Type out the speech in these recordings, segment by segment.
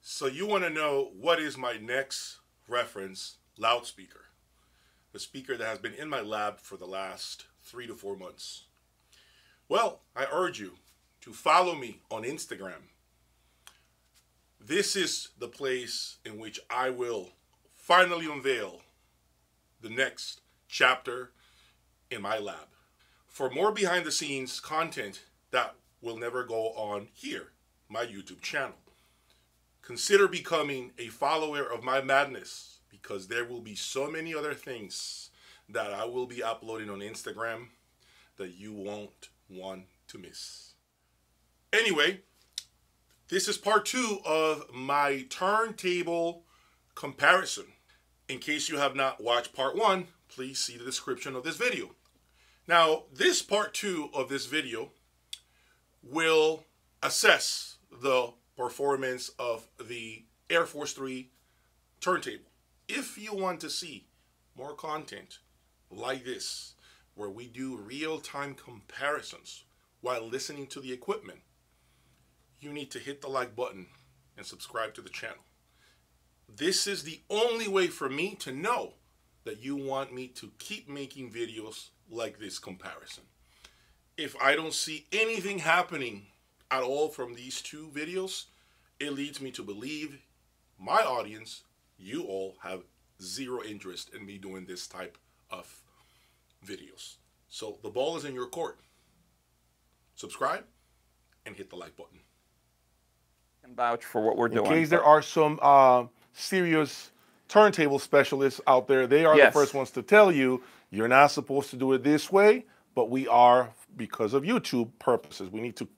So you want to know what is my next reference loudspeaker? The speaker that has been in my lab for the last 3 to 4 months. Well, I urge you to follow me on Instagram. This is the place in which I will finally unveil the next chapter in my lab. For more behind the scenes content that will never go on here, my YouTube channel, consider becoming a follower of my madness, because there will be so many other things that I will be uploading on Instagram that you won't want to miss. Anyway, this is part 2 of my turntable comparison. In case you have not watched part 1, please see the description of this video. Now, this part 2 of this video will assess the performance of the Air Force 3 turntable. If you want to see more content like this, where we do real-time comparisons while listening to the equipment, you need to hit the like button and subscribe to the channel. This is the only way for me to know that you want me to keep making videos like this comparison. If I don't see anything happening at all from these 2 videos, it leads me to believe my audience, you all, have zero interest in me doing this type of videos. So the ball is in your court. Subscribe and hit the like button. And vouch for what we're doing. In case there are some serious turntable specialists out there, they are the first ones to tell you you're not supposed to do it this way, but we are, because of YouTube purposes. We need to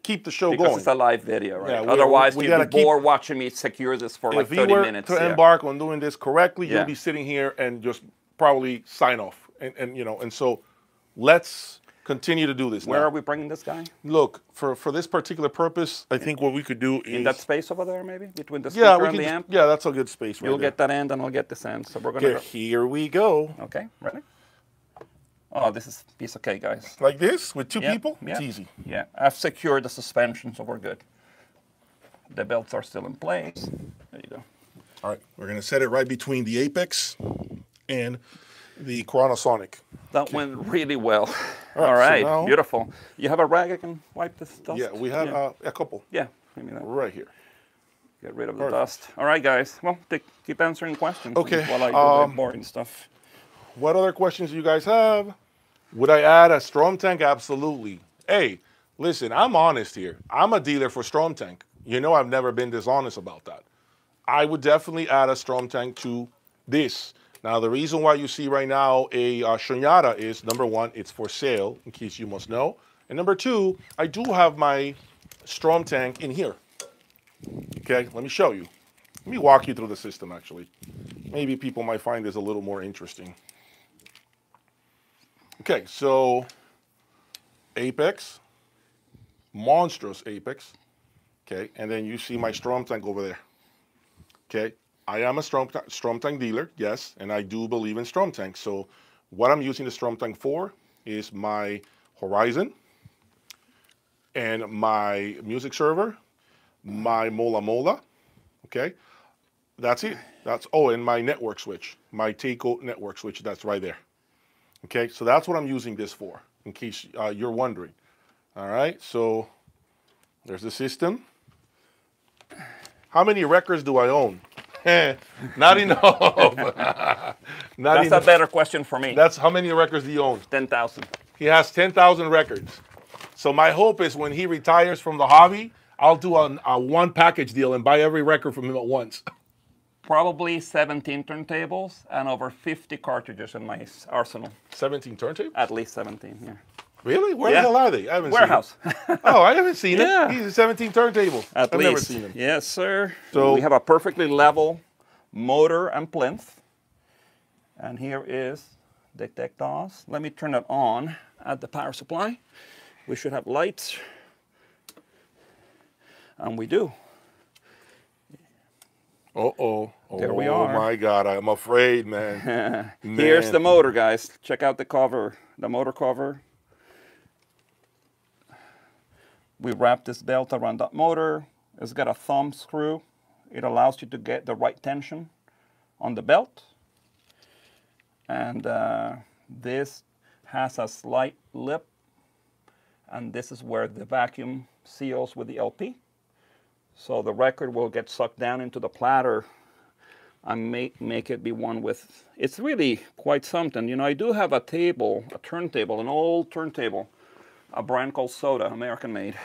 keep the show going. Because it's a live video, right? Yeah, otherwise, you'd be bored watching me secure this for like 30 minutes. If you were to embark on doing this correctly, you'll be sitting here and just probably sign off. And so let's continue to do this. Where are we bringing this guy? Look, for this particular purpose, I think what we could do is... In that space over there, maybe? Between the speaker and the amp? Yeah, that's a good space right You'll there. get that end and I'll get this end. So we're going to... Here we go. Okay, ready? Oh, this is a piece of cake, guys. Like this? With 2 people? Yeah. It's easy. Yeah, I've secured the suspension, so we're good. The belts are still in place. There you go. All right, we're going to set it right between the Apex and the Kronos. That went really well. All right, so now, beautiful. You have a rag I can wipe this dust? Yeah, we have a couple. Yeah, give me that. Right here. Get rid of the dust. All right, guys. Well, keep answering questions while I do the boring stuff. What other questions do you guys have? Would I add a Strom tank? Absolutely. Hey, listen, I'm honest here. I'm a dealer for Strom tank. You know I've never been dishonest about that. I would definitely add a Strom tank to this. Now, the reason why you see right now a Shunyata is, number 1, it's for sale, in case you must know. And number 2, I do have my Strom tank in here. Okay, let me show you. Let me walk you through the system, actually. Maybe people might find this a little more interesting. Okay, so Apex, monstrous Apex. Okay, and then you see my Strom tank over there. Okay. I am a Strom tank dealer, yes, and I do believe in Strom tanks. So what I'm using the Strom tank for is my Horizon and my music server, my Mola Mola, okay? That's it. And my network switch, my Takeo network switch, that's right there. Okay, so that's what I'm using this for, in case you're wondering. All right, so there's the system. How many records do I own? Not enough. That's a better question for me. That's how many records do you own? 10,000. He has 10,000 records. So my hope is when he retires from the hobby, I'll do a one package deal and buy every record from him at once. Probably 17 turntables and over 50 cartridges in my arsenal. 17 turntables? At least 17, yeah. Really? Where the hell are they? I haven't Warehouse. seen them. Oh, I haven't seen it. He's a 17 turntable. I've never seen him. Yes, sir. So we have a perfectly level motor and plinth. And here is the Tektos. Let me turn it on at the power supply. We should have lights. And we do. Uh-oh. There we are. Oh, my God. I'm afraid, man. Here's the motor, guys. Check out the cover, the motor cover. We wrap this belt around that motor. It's got a thumb screw. It allows you to get the right tension on the belt. And this has a slight lip. And this is where the vacuum seals with the LP. So the record will get sucked down into the platter and make it be one with, it's really quite something. You know, I do have a table, a turntable, an old turntable, a brand called Soda, American made.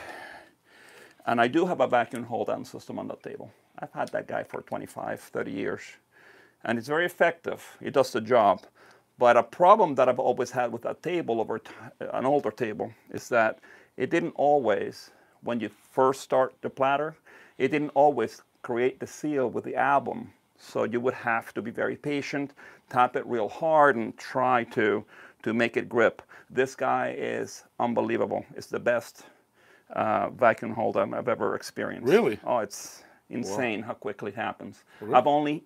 And I do have a vacuum hold down system on that table. I've had that guy for 25, 30 years. And it's very effective. It does the job. But a problem that I've always had with that table, an older table, is that it didn't always, when you first start the platter, it didn't always create the seal with the album. So you would have to be very patient, tap it real hard, and try to make it grip. This guy is unbelievable. It's the best vacuum holder I've ever experienced. Really? Oh, it's insane how quickly it happens. Really?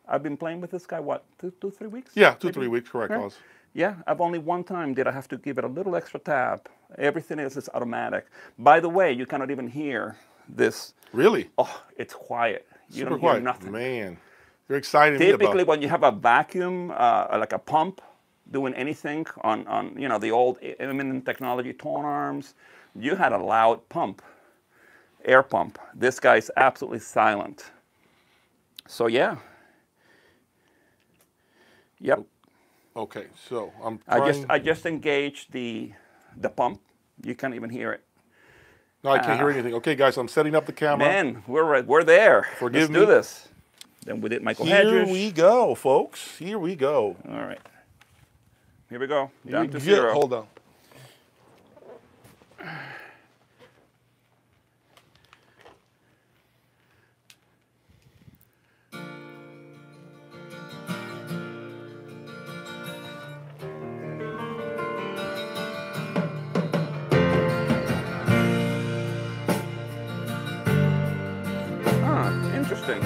I've been playing with this guy, what, 2-3 weeks? Yeah, maybe? 2-3 weeks, correct, Right? Oz. Yeah, I've only one time did I have to give it a little extra tap. Everything else is automatic. By the way, you cannot even hear this. Really? Oh, it's quiet. You Super don't quiet. hear nothing. Man, you're excited me Typically, about. when you have a vacuum, like a pump, doing anything on you know, the old eminent technology tone arms, you had a loud pump, air pump. This guy's absolutely silent. So yeah. Yep. Okay, so I'm trying. I just engaged the pump. You can't even hear it. No, I can't hear anything. Okay, guys, I'm setting up the camera. Man, we're there. Forgive Let's do me. this. Then we did Michael Here Hedges. we go, folks. Here we go. All right. Here we go. Here Down we to go. 0. Hold on. Interesting.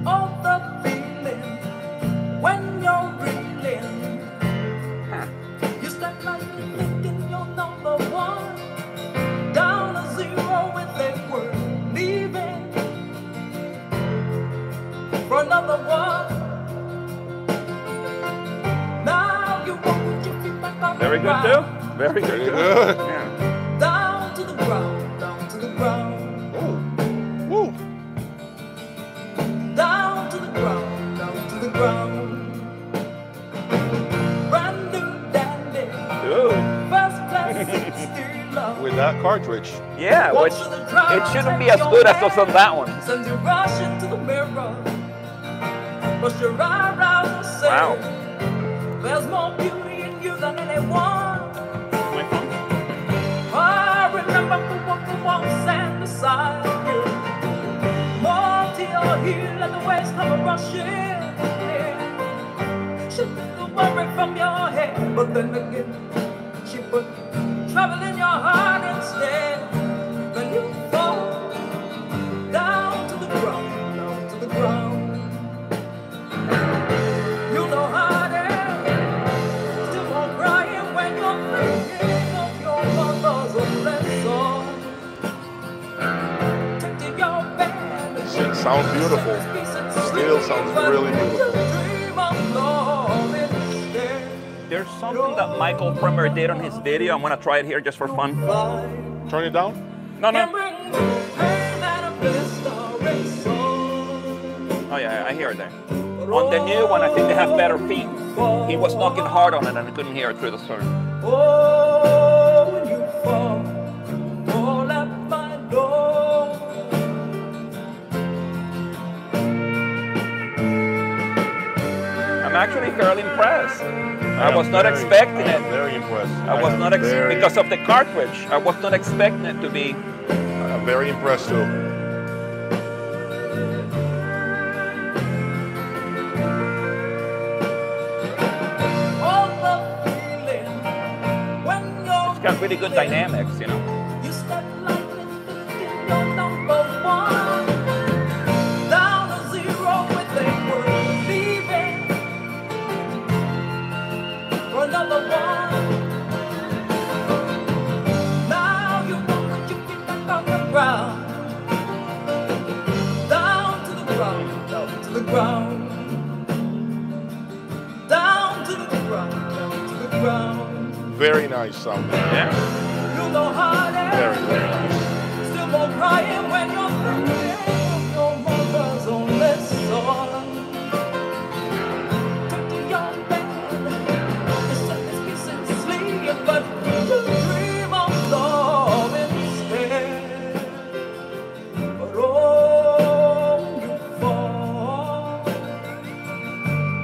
Oh, the feeling when you're reeling. You start like thinking you're number one. Down to 0 with a word. Leaving for another one. Now you won't your feet back on Very the good ground. too. Very good. Very too. good. Yeah. Down to the ground, down to the ground. Woo. Down to the ground, down to the ground. Brand new dandy, Ooh. first class 60 love. With that cartridge. Yeah, Walk which to the ground, it shouldn't be take as your good as hand, those on that one. Send you rushing to the mirror. Brush your eyebrows and say, Wow. there's more beauty in you than anyone. My phone. I remember who walks stand beside you. More to your heel and the waves come rushing in. She took the worry from your head, but then again, she put trouble in your heart instead. Then you fall down to the ground, down to the ground. You know how it is. Still won't crying when you're thinking of your mother's only son. Take to your bed and Shit sounds beautiful. Still sounds really beautiful. dream of love instead. There's something that Michael Premier did on his video. I'm gonna try it here just for fun. Turn it down. No, Can no. bring pain and a blistering soul. Oh yeah, I hear it there. On the new one, I think they have better feet. He was knocking hard on it and I couldn't hear it through the storm. Oh, when you fall at my door. I'm actually fairly impressed. I was not Very- expecting it. Very impressed. I was not very, because of the cartridge. I was not expecting it to be. I'm very impressed too. All the feeling when you're It's got really good dynamics, you know. you step lightly thinking you're number one. Down to 0 with a word. Leaving for another one. Now you won't ground, down to the ground, down to the ground. Very nice sound. Yeah. You know how it Very, is. very nice. Still more crying when you're thinking of your mother's only son. Took the young man, you set his peace in sleep, but you dream of love instead. But oh, you fall.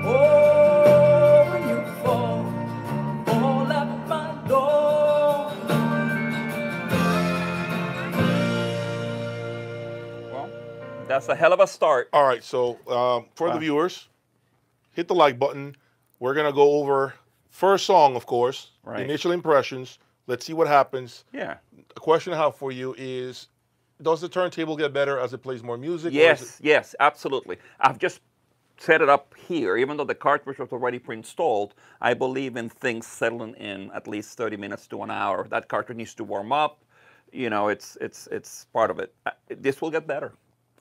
Oh, when you fall at my door. Well, that's a hell of a start. All right, so for the viewers, hit the like button. We're going to go over first song, of course, Right. initial impressions. Let's see what happens. Yeah. A question I have for you is, does the turntable get better as it plays more music? or is Yes, yes, absolutely. I've just set it up here. Even though the cartridge was already pre-installed, I believe in things settling in at least 30 minutes to an hour. That cartridge needs to warm up. You know, it's part of it. This will get better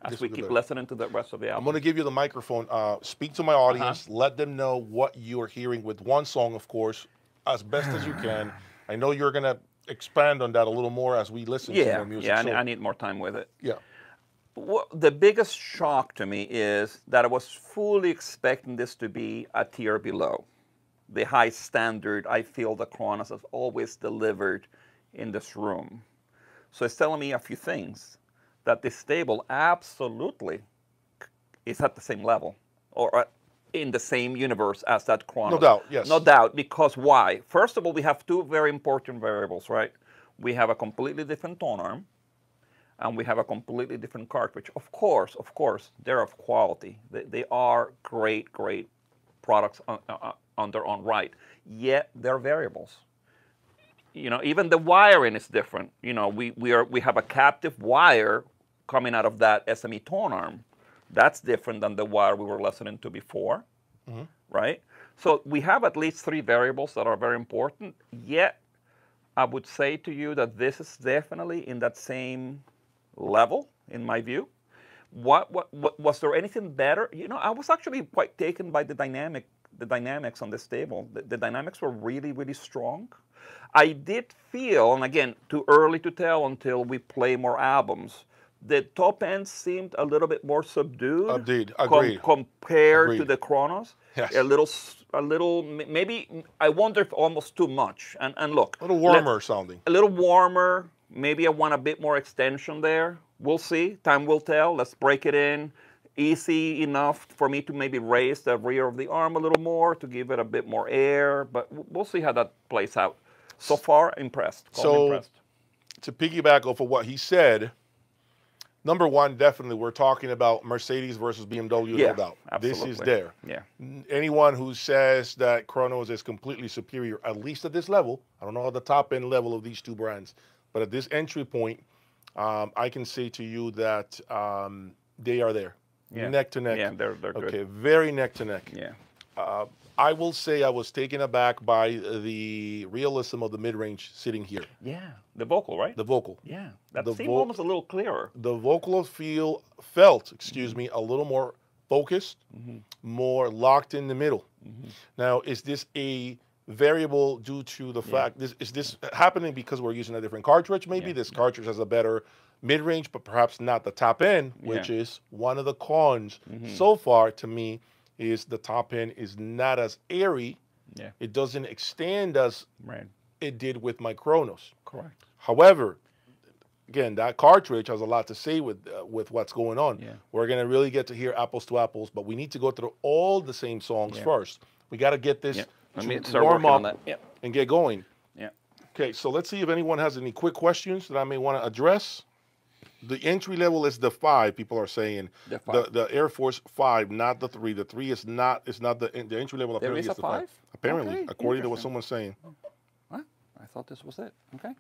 as This we will get keep better. listening to the rest of the I'm album. going to give you the microphone. Speak to my audience. Let them know what you're hearing with one song, of course, as best as you can. I know you're going to expand on that a little more as we listen to Yeah, more music. yeah, So, I need more time with it. yeah. The biggest shock to me is that I was fully expecting this to be a tier below the high standard I feel the Kronos has always delivered in this room. So it's telling me a few things. That this stable absolutely is at the same level or in the same universe as that Kronos. No doubt, yes. No doubt, because why? First of all, we have two very important variables, right? We have a completely different tone arm, and we have a completely different cartridge. Of course, they're of quality. They are great, great products on their own right. Yet they're variables. You know, even the wiring is different. You know, we have a captive wire coming out of that SME tone arm. That's different than the wire we were listening to before, right? So we have at least three variables that are very important. Yet I would say to you that this is definitely in that same level, in my view. What was there anything better? You know, I was actually quite taken by the dynamics on this table. The dynamics were really, really strong. I did feel, and again, too early to tell until we play more albums, the top end seemed a little bit more subdued. Agreed. Compared to Agreed. the Kronos. Yes. A little, maybe, I wonder if almost too much. And look. A little warmer sounding. A little warmer. Maybe I want a bit more extension there. We'll see. Time will tell. Let's break it in. Easy enough for me to maybe raise the rear of the arm a little more to give it a bit more air. But we'll see how that plays out. So far, impressed. Impressed. To piggyback off of what he said, number one, definitely, we're talking about Mercedes versus BMW, Yeah, no doubt. absolutely. This is there. Yeah. Anyone who says that Kronos is completely superior, at least at this level, I don't know the top end level of these two brands, but at this entry point, I can say to you that they are there, neck to neck. Yeah, they're good. Okay, very neck to neck. Yeah. I will say I was taken aback by the realism of the mid-range sitting here. Yeah. The vocal, right? The vocal. Yeah. That The seemed almost a little clearer. The vocal felt, a little more focused, more locked in the middle. Now, is this a variable due to the fact, is this happening because we're using a different cartridge? Maybe this cartridge has a better mid-range, but perhaps not the top end, which is one of the cons so far to me, is the top end is not as airy. Yeah. It doesn't extend as it did with my Kronos. Correct. However, again, that cartridge has a lot to say with what's going on. Yeah. We're going to really get to hear apples to apples, but we need to go through all the same songs first. We got to get this Let me to start warm working on up that. and get going. Yeah. Okay, so let's see if anyone has any quick questions that I may want to address. The entry level is the 5. People are saying The 5. the Air Force 5, not the 3. The 3 is not the entry level. There Apparently, is is a the 5. 5? Apparently, Okay, according to what interesting. someone's saying. What? I thought this was it. Okay.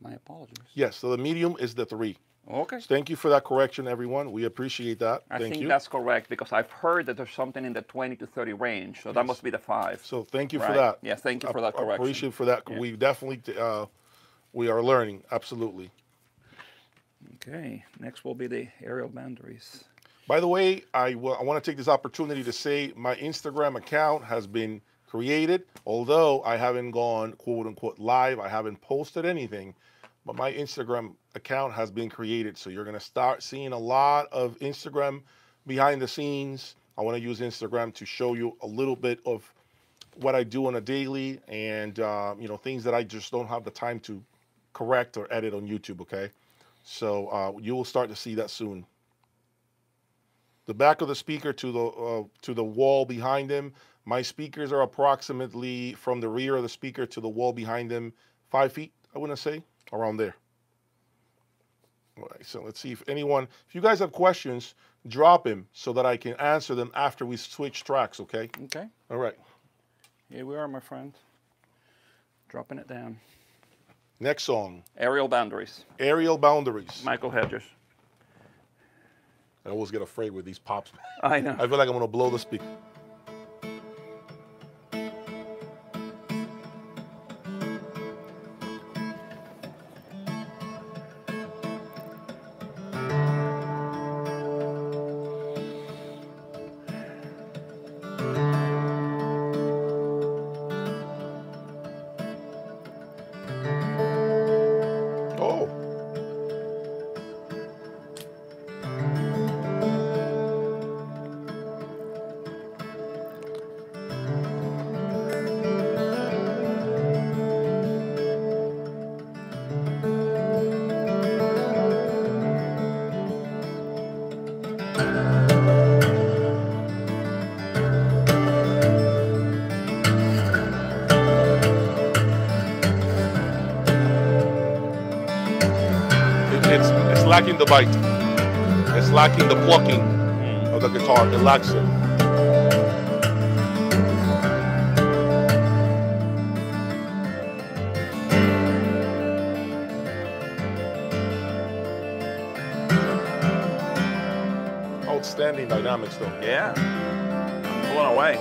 My apologies. Yes, so the medium is the 3. Okay. Thank you for that correction, everyone. We appreciate that. I Thank think you. that's correct because I've heard that there's something in the 20 to 30 range, so that must be the 5. So thank you for Right. that. Yeah, thank you for that I correction. appreciate for that. Yeah. We definitely we are learning. Absolutely. Okay. Next will be the aerial boundaries. By the way, I want to take this opportunity to say my Instagram account has been created. Although I haven't gone quote unquote live, I haven't posted anything, but my Instagram account has been created. So you're going to start seeing a lot of Instagram behind the scenes. I want to use Instagram to show you a little bit of what I do on a daily and, you know, things that I just don't have the time to correct or edit on YouTube, okay? So you will start to see that soon. The back of the speaker to the wall behind him. My speakers are approximately from the rear of the speaker to the wall behind them, 5 feet, I want to say, around there. All right, so let's see if you guys have questions, drop them so that I can answer them after we switch tracks, okay? Okay. All right. Here we are, my friend. Dropping it down. Next song. Aerial Boundaries. Aerial Boundaries. Michael Hedges. I always get afraid with these pops. I know. I feel like I'm going to blow the speaker. It's lacking the bite. It's lacking the plucking of the guitar. It lacks it. Outstanding dynamics, though. Yeah. I'm blown away.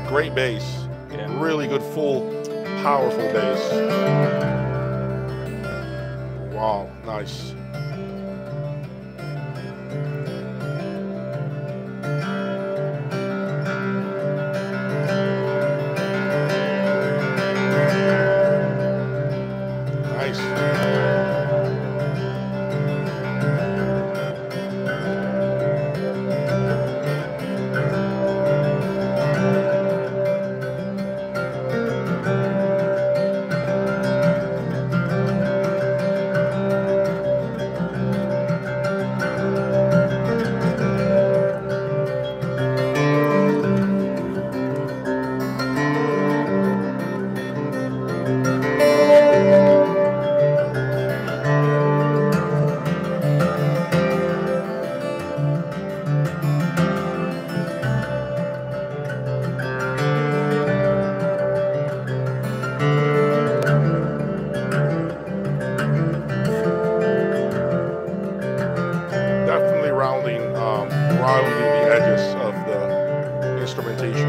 Great bass. Yeah. Really good, full, powerful bass. Wow, nice. Rounding the edges of the instrumentation.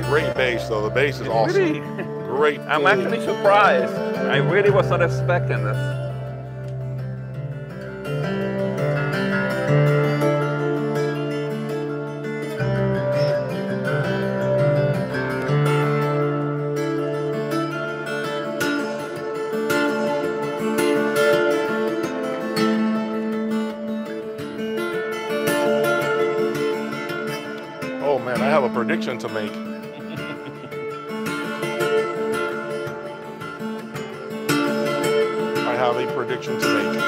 Great bass, though. The bass is awesome. Really, Great. I'm actually surprised. I really was not expecting this. Oh man, I have a prediction to make. I have a prediction to make.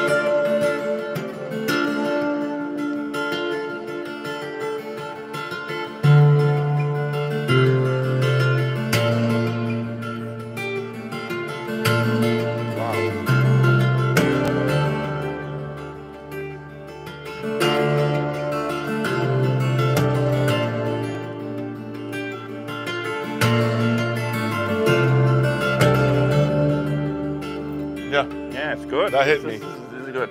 Yeah, it's good. That hit This me. is really good.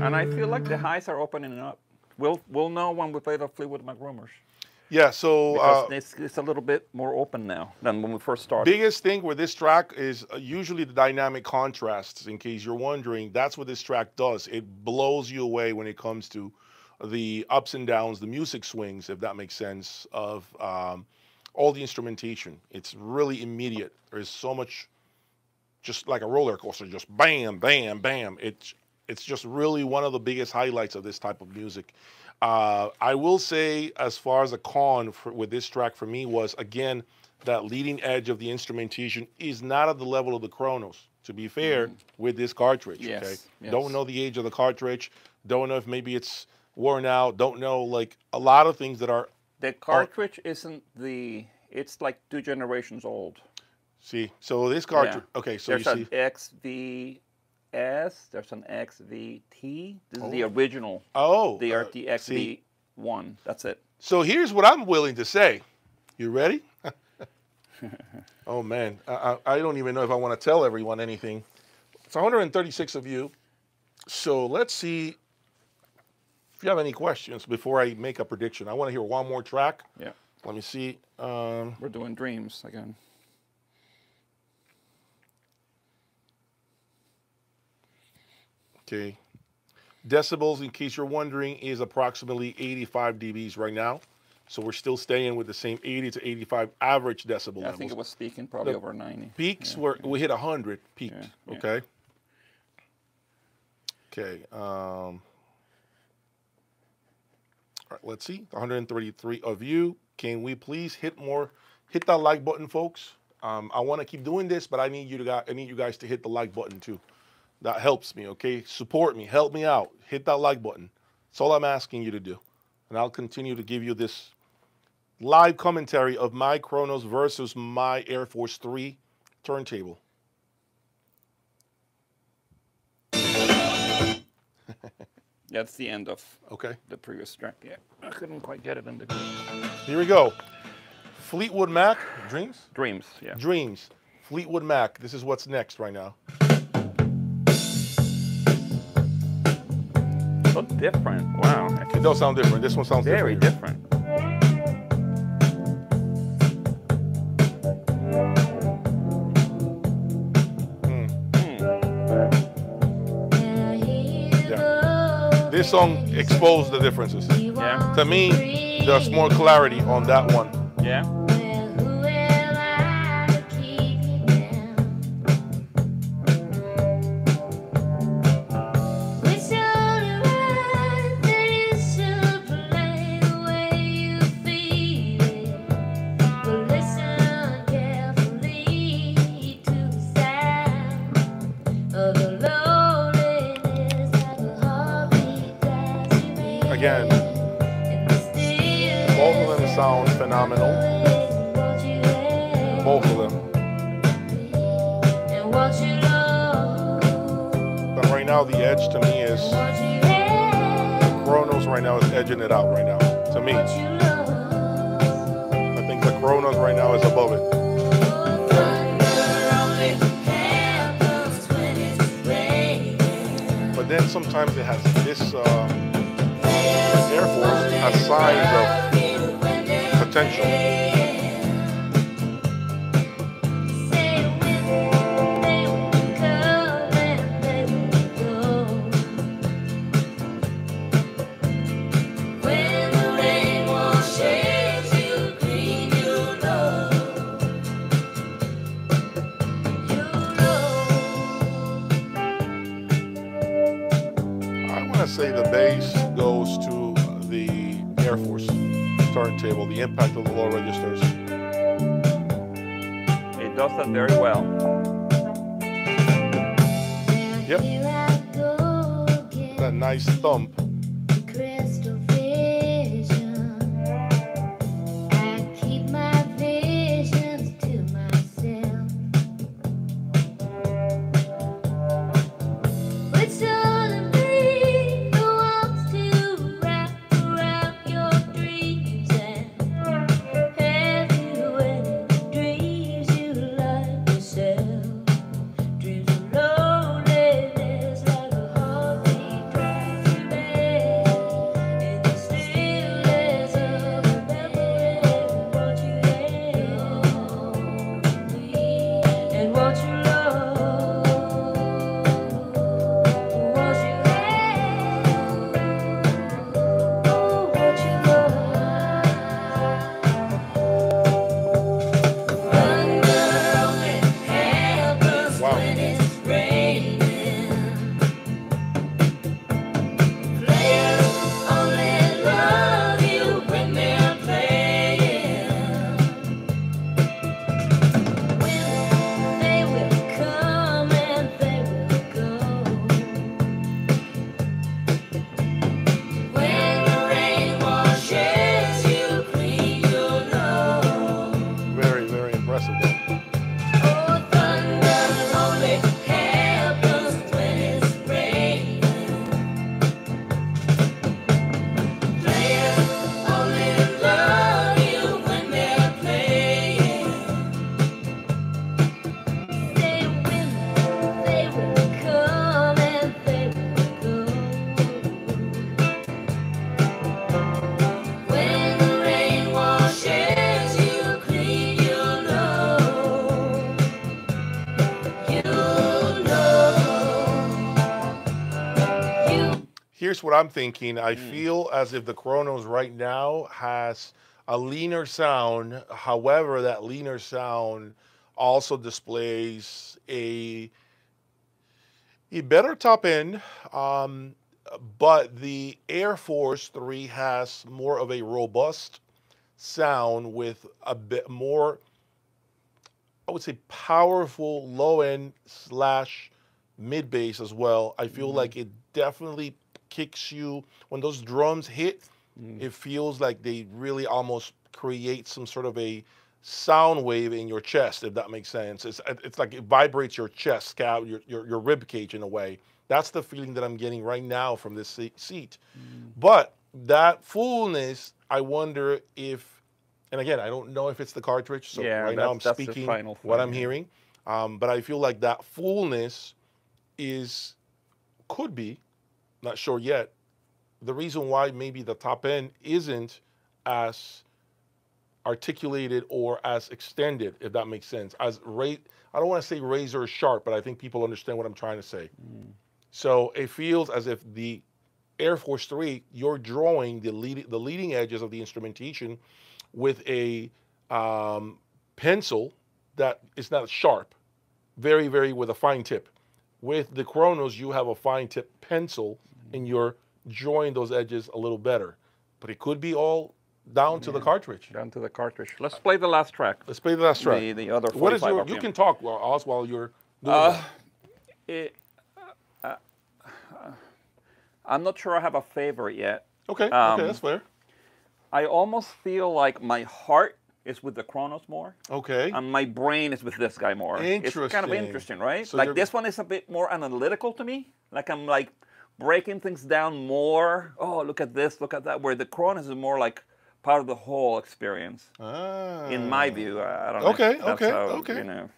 And I feel like the highs are opening up. We'll know when we play the Fleetwood Mac Rumors. Yeah, so Because it's a little bit more open now than when we first started. biggest thing with this track is usually the dynamic contrasts. In case you're wondering, that's what this track does. It blows you away when it comes to the ups and downs, the music swings, if that makes sense, of all the instrumentation. It's really immediate. There's so much, just like a roller coaster, just bam, bam, bam. It's just really one of the biggest highlights of this type of music. I will say, as far as a con with this track for me was, again, that leading edge of the instrumentation is not at the level of the Kronos, to be fair, with this cartridge. Yes, Okay? yes. Don't know the age of the cartridge. Don't know if maybe it's worn out. Don't know, like, a lot of things that are... The cartridge isn't the... It's like 2 generations old. See, so this cartridge... Yeah. Okay, so There's you see... an XVS, there's an XVT. This is the original. Oh. The RTX see. V1. That's it. So here's what I'm willing to say. You ready? Oh, man. I don't even know if I want to tell everyone anything. It's 136 of you. So let's see if you have any questions before I make a prediction. I want to hear one more track. Yeah. Let me see. We're doing Dreams again. Okay. Decibels, in case you're wondering, is approximately 85 dBs right now. So we're still staying with the same 80 to 85 average decibel Yeah, I levels. think it was speaking probably The over 90. Peaks Yeah. we hit 100 peaked. Yeah, yeah. Okay. Okay. All right, let's see. 133 of you. Can we please hit that like button, folks? I want to keep doing this, but I need you guys to hit the like button too. That helps me, okay? Support me, help me out. Hit that like button. That's all I'm asking you to do. And I'll continue to give you this live commentary of my Kronos versus my Air Force 3 turntable. That's the end of Okay, the previous track. Yeah, I couldn't quite get it in the group. here we go. Fleetwood Mac, Dreams? Dreams, yeah. Dreams. Fleetwood Mac, this is what's next right now. So different. Wow. It does sound different. This one sounds Very different. different. Yeah. This song exposed the differences. Yeah. To me, there's more clarity on that one. Yeah. Again, both of them sound phenomenal. Both of them. But right now, the edge to me is Kronos right now is edging it out right now. To me, I think the Kronos right now is above it. But then sometimes it has this Air Force has signs of potential. I want to say the bass goes to the Air Force turntable, the impact of the low registers. It does that very well. Yep. That nice thump. Here's what I'm thinking. I feel as if the Kronos right now has a leaner sound. However, that leaner sound also displays a better top end. But the Air Force 3 has more of a robust sound with a bit more, I would say, powerful low end / mid bass as well. I feel like it definitely kicks you when those drums hit. It feels like they really almost create some sort of a sound wave in your chest, if that makes sense. It's like it vibrates your chest, your rib cage in a way. That's the feeling that I'm getting right now from this seat. But that fullness, I wonder if, and again, I don't know if it's the cartridge. So right now I'm speaking what I'm hearing. But I feel like that fullness could be, not sure yet, the reason why maybe the top end isn't as articulated or as extended, if that makes sense. I don't want to say razor sharp, but I think people understand what I'm trying to say. So it feels as if the Air Force 3, you're drawing the leading edges of the instrumentation with a pencil that is not sharp, very, very with a fine tip. With the Kronos, you have a fine tip pencil and you're drawing those edges a little better. But it could be all down to the cartridge. Down to the cartridge. Let's play the last track. Let's play the last track. The other 45 What is RPM. you can talk while you're doing that. I'm not sure I have a favorite yet. Okay, okay, that's fair. I almost feel like my heart is with the Kronos more. Okay. And my brain is with this guy more. Interesting. It's kind of interesting, right? So like this one is a bit more analytical to me. Like I'm like breaking things down more. Oh, look at this, look at that. Where the Kronos is more like part of the whole experience. In my view, I don't know. Okay, if that's okay, how, okay. You know,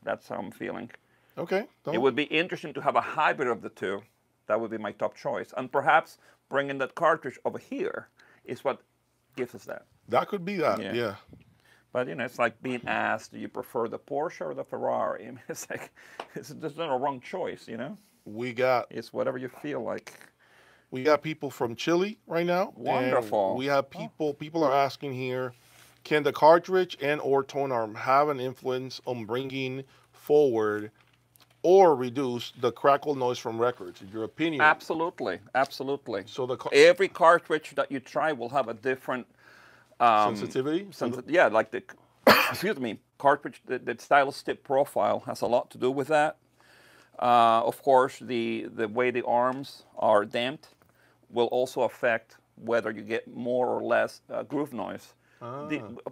that's how I'm feeling. Okay. It would be interesting to have a hybrid of the two. That would be my top choice. And perhaps bringing that cartridge over here is what gives us that. That could be that, yeah. But, you know, it's like being asked, do you prefer the Porsche or the Ferrari? I mean, it's like, there's not a wrong choice, you know? It's whatever you feel like. We got people from Chile right now. Wonderful. And we have people are asking here, can the cartridge and or tone arm have an influence on bringing forward or reduce the crackle noise from records? In your opinion? Absolutely, absolutely. So every cartridge that you try will have a different sensitivity. Yeah, like the excuse me, cartridge. The stylus tip profile has a lot to do with that. Of course, the way the arms are damped will also affect whether you get more or less groove noise.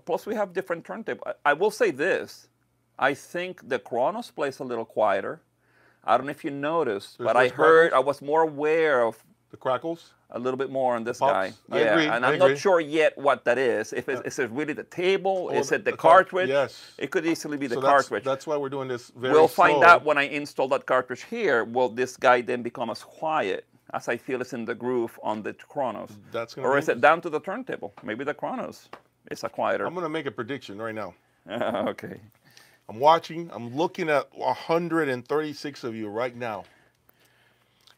Plus, we have different turntable. I will say this. I think the Kronos plays a little quieter. I don't know if you noticed, but I was more aware of the crackles a little bit more on this Pops. guy. I agree. And I'm not sure yet what that is. If it's, is it really the table? Is it the cartridge? Yes. It could easily be the So cartridge. That's why we're doing this very We'll find slow. out when I install that cartridge here. Will this guy then become as quiet as I feel it's in the groove on the Kronos? Or is it down to the turntable? Maybe the Kronos is a quieter. I'm going to make a prediction right now. Okay. I'm looking at 136 of you right now.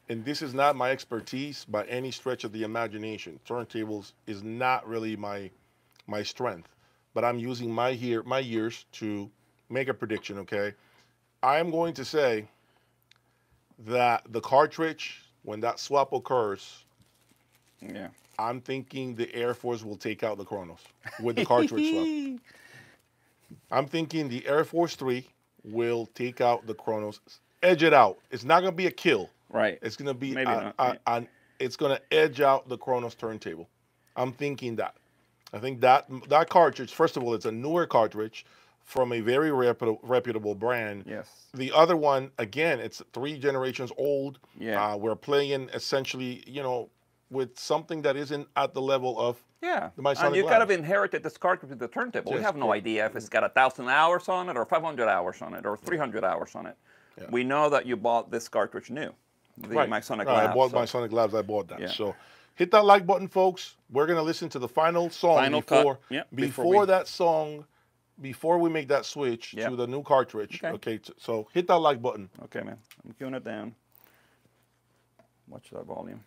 And this is not my expertise by any stretch of the imagination. Turntables is not really my strength. But I'm using my ears to make a prediction, okay? I am going to say that the cartridge, when that swap occurs, I'm thinking the Air Force will take out the Kronos with the cartridge swap. I'm thinking the Air Force 3 will take out the Kronos, edge it out. It's not going to be a kill. Right. It's going to be it's going to edge out the Kronos turntable. I'm thinking that. I think that cartridge, first of all, it's a newer cartridge from a very reputable brand. Yes. The other one, again, it's 3 generations old. Yeah. We're playing essentially, with something that isn't at the level of and you kind of inherited this cartridge with the turntable. We have no idea if it's got 1,000 hours on it or 500 hours on it or 300 hours on it. Yeah. We know that you bought this cartridge new, the MySonic Labs. I bought MySonic Labs. I bought that. Yeah. So hit that like button, folks. We're going to listen to the final song before that song, before we make that switch to the new cartridge. Okay, so hit that like button. Okay, man. I'm queuing it down. Watch that volume.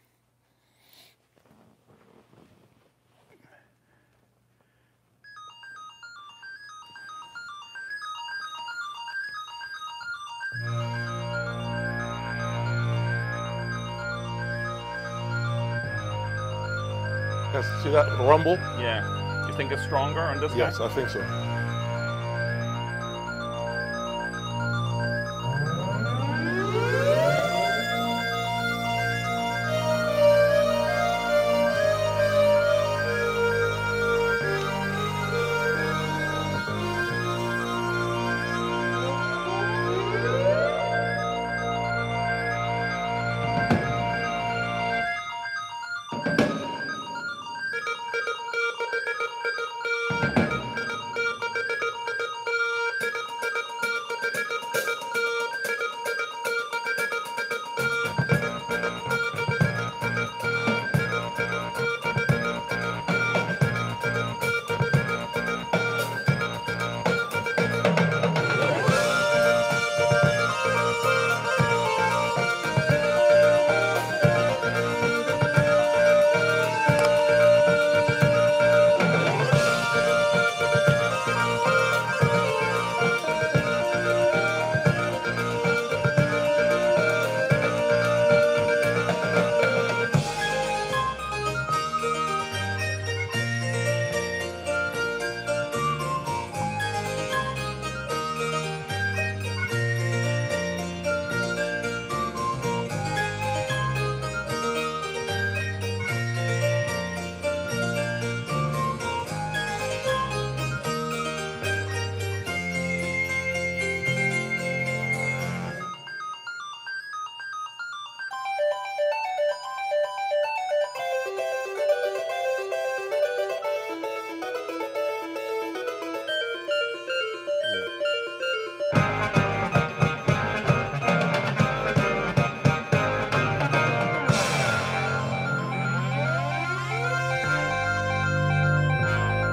Yes, see that rumble? Yeah. You think it's stronger on this Yes, guy? I think so.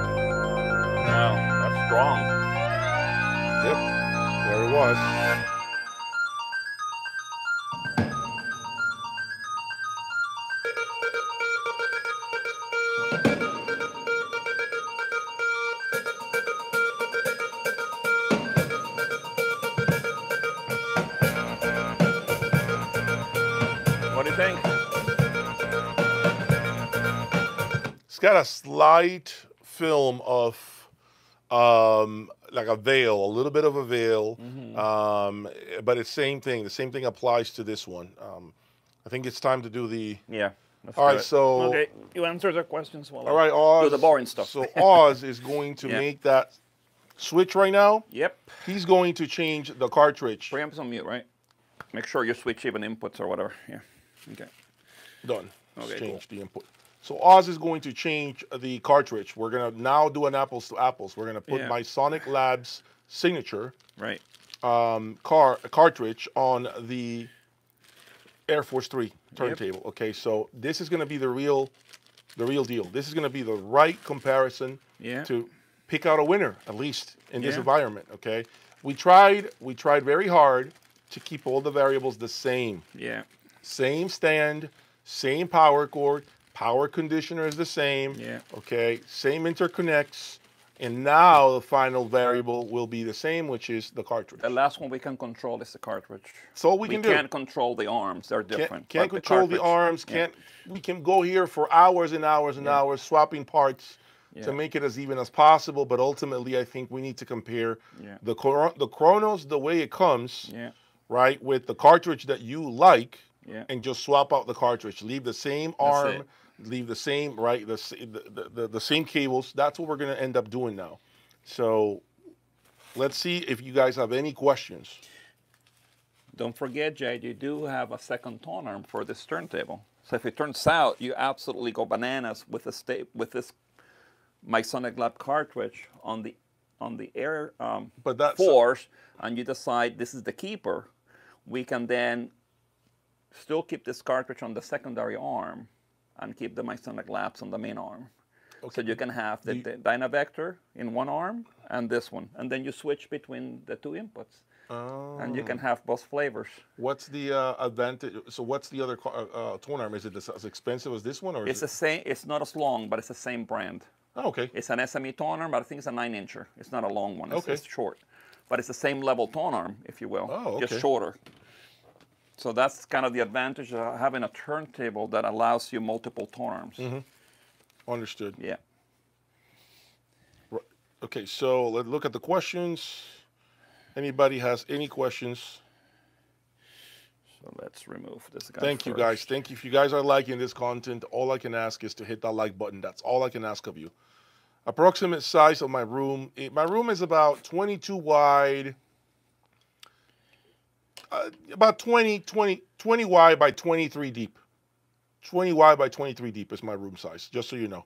Wow, that's strong. Yep, there it was. What do you think? It's got a slight film of like a veil, a little bit of a veil, but it's same thing. The same thing applies to this one. I think it's time to do the. Yeah. Let's All do right, it. so Okay, you answer the questions while all right, I Oz. do the boring stuff. So Oz is going to Yeah. make that switch right now. Yep. He's going to change the cartridge. Preamps on mute, right? Make sure you switch even inputs or whatever. Yeah. Okay. Done. Okay, Change the input. So Oz is going to change the cartridge. We're gonna now do an apples to apples. We're gonna put Yeah. my Sonic Labs signature Right. cartridge on the Air Force 3 turntable. Okay, so this is gonna be the real deal. This is gonna be the right comparison Yeah. to pick out a winner, at least in this Yeah. environment. Okay, we tried very hard to keep all the variables the same. Yeah. Same stand, same power cord, power conditioner is the same. Yeah. Okay, same interconnects, and now the final variable will be the same, which is the cartridge. The last one we can control is the cartridge. That's all we can do. can't control the arms; they're different. Can't but control the cartridge- arms. yeah. We can go here for hours and hours and hours swapping parts to Yeah. make it as even as possible. But ultimately, I think we need to compare Yeah. the Kronos the way it comes, Yeah. right, with the cartridge that you like. Yeah. And just swap out the cartridge. Leave the same That's arm. it. Leave the same the same cables. That's what we're gonna end up doing now. So let's see if you guys have any questions. Don't forget, Jade, you do have a second tone arm for this turntable. So if it turns out you absolutely go bananas with this my Sonic Lab cartridge on the Air But that's Force, and you decide this is the keeper, we can then still keep this cartridge on the secondary arm and keep the Sonic Labs on the main arm. So you can have the Dynavector in one arm and this one, and then you switch between the two inputs. And you can have both flavors. What's the advantage? So what's the other tone arm? Is it as expensive as this one, or It's the same. It's not as long, but it's the same brand. Oh, okay. It's an SME tone arm, but I think it's a 9-incher. It's not a long one. It's Okay. short. but it's the same level tone arm, if you will, Oh, okay. just shorter. So that's kind of the advantage of having a turntable that allows you multiple tone arms. Understood. Yeah. Right. Okay, so let's look at the questions. Anybody has any questions? So let's remove this guy. Thank you, guys. Thank you. If you guys are liking this content, all I can ask is to hit that like button. That's all I can ask of you. Approximate size of my room. My room is about 22 wide, about 20 wide by 23 deep. 20 wide by 23 deep is my room size, just so you know.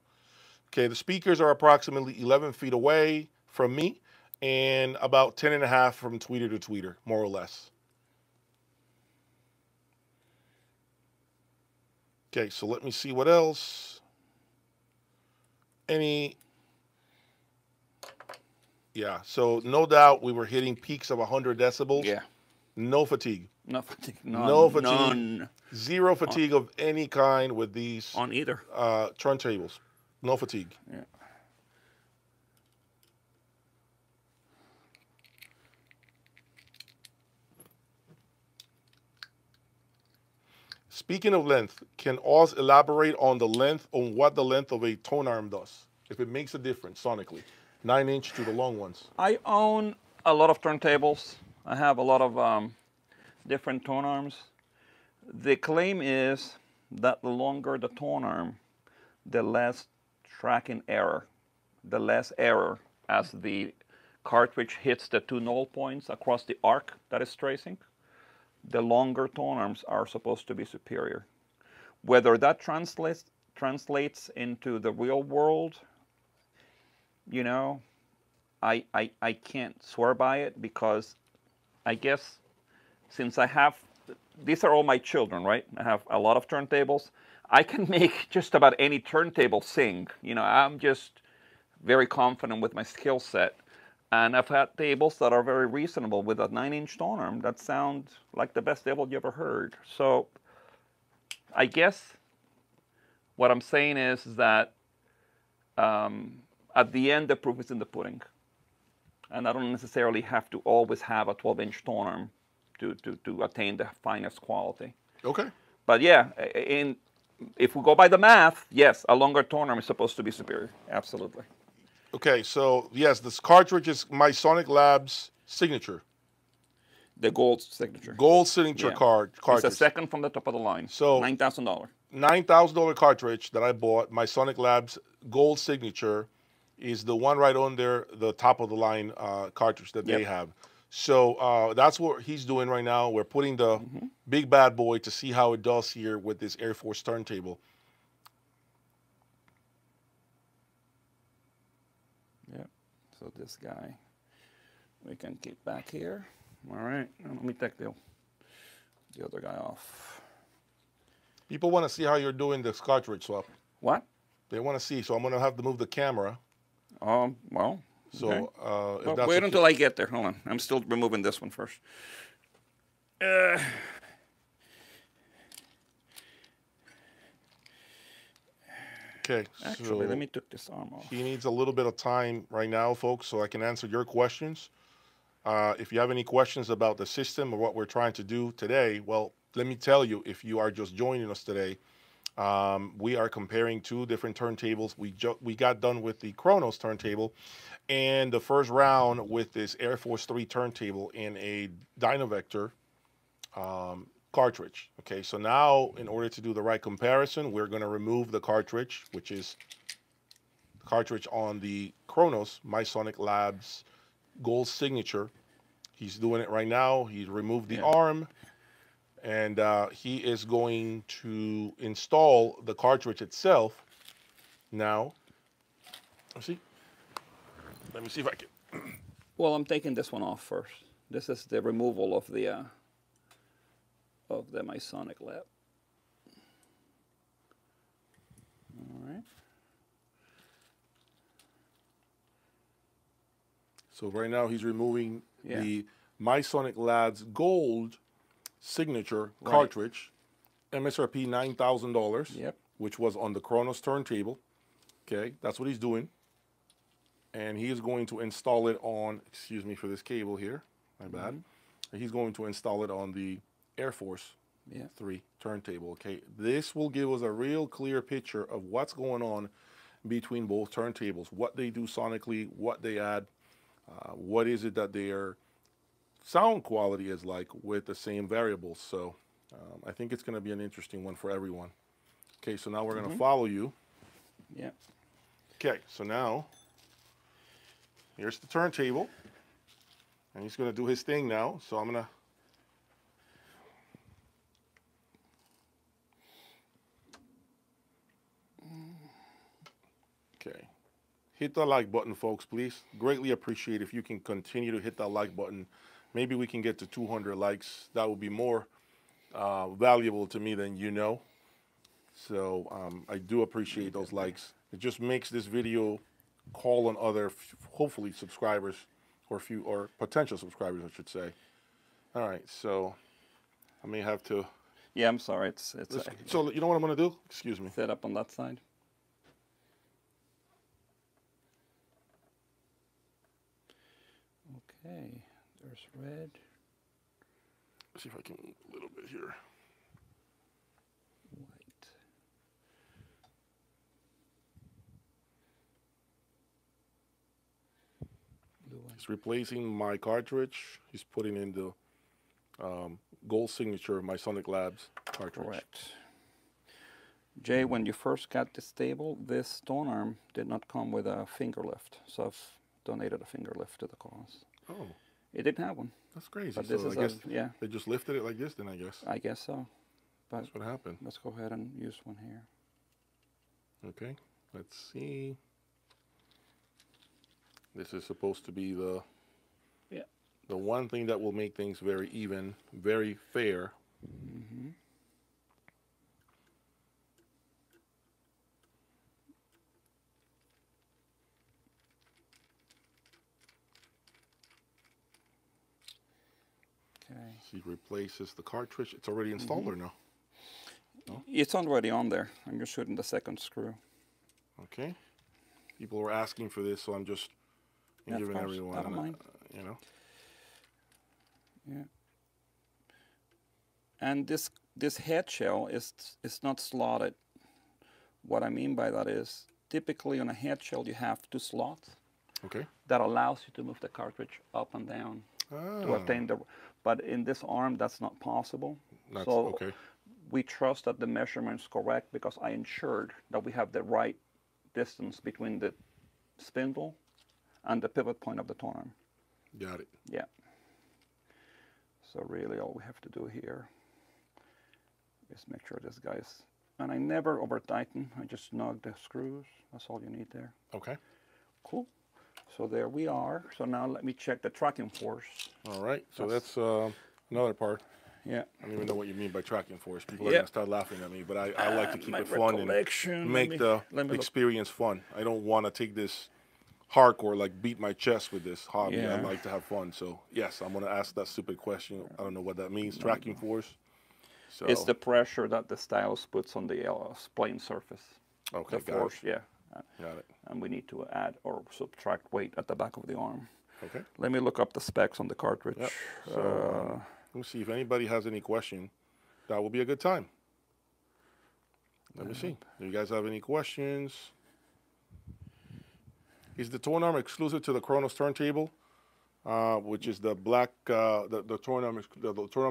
Okay, the speakers are approximately 11 feet away from me and about 10 and a half from tweeter to tweeter, more or less. Okay, so let me see what else. Yeah, so no doubt we were hitting peaks of 100 decibels. Yeah. No fatigue. No fatigue. None, No fatigue. None. Zero fatigue of any kind with these On either. turntables. No fatigue. Yeah. Speaking of length, can Oz elaborate on what the length of a tone arm does? If it makes a difference sonically. 9-inch to the long ones. I own a lot of turntables. I have a lot of different tone arms. The claim is that the longer the tone arm, the less tracking error, the less error as the cartridge hits the two null points across the arc that is tracing. The longer tone arms are supposed to be superior. Whether that translates into the real world, you know, I can't swear by it, because I guess since I have, these are all my children, right? I have a lot of turntables. I can make just about any turntable sing. You know, I'm just very confident with my skill set. And I've had tables that are very reasonable with a 9-inch tone arm that sound like the best table you ever heard. So I guess what I'm saying is that at the end, the proof is in the pudding. And I don't necessarily have to always have a 12-inch tone arm to attain the finest quality. Okay. But yeah, if we go by the math, yes, a longer tone arm is supposed to be superior. Absolutely. Okay, so yes, this cartridge is my Sonic Labs signature. The gold signature. Gold signature cartridge. It's a second from the top of the line. So $9,000. $9,000 cartridge that I bought, my Sonic Labs gold signature, is the one right under the top of the line cartridge that they have. So that's what he's doing right now. We're putting the big bad boy to see how it does here with this Air Force turntable. Yeah. So this guy, we can keep back here. All right. Let me take the other guy off. People want to see how you're doing this cartridge swap. What? They want to see, so I'm going to have to move the camera. Well. So, okay. If Well, that's wait okay. until I get there. Hold on. I'm still removing this one first. Okay. Actually, so let me take this arm off. he needs a little bit of time right now, folks, so I can answer your questions. If you have any questions about the system or what we're trying to do today, well, let me tell you, if you are just joining us today, we are comparing two different turntables. We got done with the Kronos turntable and the first round with this Air Force 3 turntable in a Dynovector cartridge. Okay, so now in order to do the right comparison, we're going to remove the cartridge, which is the cartridge on the Kronos, My Sonic Labs Gold Signature. He's doing it right now. He's removed the arm, and he is going to install the cartridge itself. Now, let me see if I can. Well, I'm taking this one off first. This is the removal of the My Sonic Lab. All right. So right now he's removing the My Sonic Labs Gold Signature cartridge, MSRP $9,000, Yep. which was on the Kronos turntable. Okay, that's what he's doing. and he is going to install it on, excuse me for this cable here, my bad. He's going to install it on the Air Force 3 turntable, okay? This will give us a real clear picture of what's going on between both turntables, what they do sonically, what they add, what is it that their sound quality is like with the same variables. So I think it's going to be an interesting one for everyone. Okay, so now we're going to follow you. Yeah. Okay, so now here's the turntable, and he's going to do his thing now. So I'm going to okay. Hit the like button, folks, please. Greatly appreciate if you can continue to hit that like button. Maybe we can get to 200 likes. That would be more valuable to me than you know. So I do appreciate those likes. It just makes this video call on other, hopefully, subscribers or potential subscribers, I should say. All right, so I may have to. Yeah, I'm sorry. It's So you know what I'm going to do? Excuse me. set up on that side. Okay, there's red. Let's see if I can move a little bit here. White. Blue one. He's replacing my cartridge. He's putting in the gold signature of my Sonic Labs cartridge. Correct. Jay, when you first got this table, this tone arm did not come with a finger lift, so I've donated a finger lift to the cause. Oh, It didn't have one. that's crazy. But So this is I guess yeah, they just lifted it like this then, I guess. I guess so. But That's what happened. let's go ahead and use one here. Okay, let's see. This is supposed to be the one thing that will make things very even, very fair. Okay. He replaces the cartridge. It's already installed or no? It's already on there. I'm just shooting the second screw. Okay. People were asking for this, so I'm just Yeah, of giving course. everyone, I don't mind. you know. Yeah. And this head shell is not slotted. What I mean by that is, typically on a head shell you have 2 slots. Okay. That allows you to move the cartridge up and down to obtain the. But in this arm, that's not possible. That's so okay. we trust that the measurement's correct because I ensured that we have the right distance between the spindle and the pivot point of the tone arm. Got it. Yeah. So really all we have to do here is make sure this guy's, and I never over tighten, I just snug the screws. That's all you need there. Okay. Cool. So there we are. So now let me check the tracking force. All right. So that's another part. Yeah. I don't even know what you mean by tracking force. People are Yeah. going to start laughing at me, but I like to keep My it fun and recollection, make the let me look. experience fun. I don't want to take this hardcore, like beat my chest with this hobby. I Yeah. like to have fun. So, yes, I'm going to ask that stupid question. I don't know what that means, tracking force. So, It's the pressure that the stylus puts on the plane surface. okay, The got force, it. yeah. Got it. And we need to add or subtract weight at the back of the arm. Okay. Let me look up the specs on the cartridge. Yep. So, let me see if anybody has any question. That will be a good time. Let me see. Do you guys have any questions? Is the tone arm exclusive to the Kronos turntable, which is the black the tone arm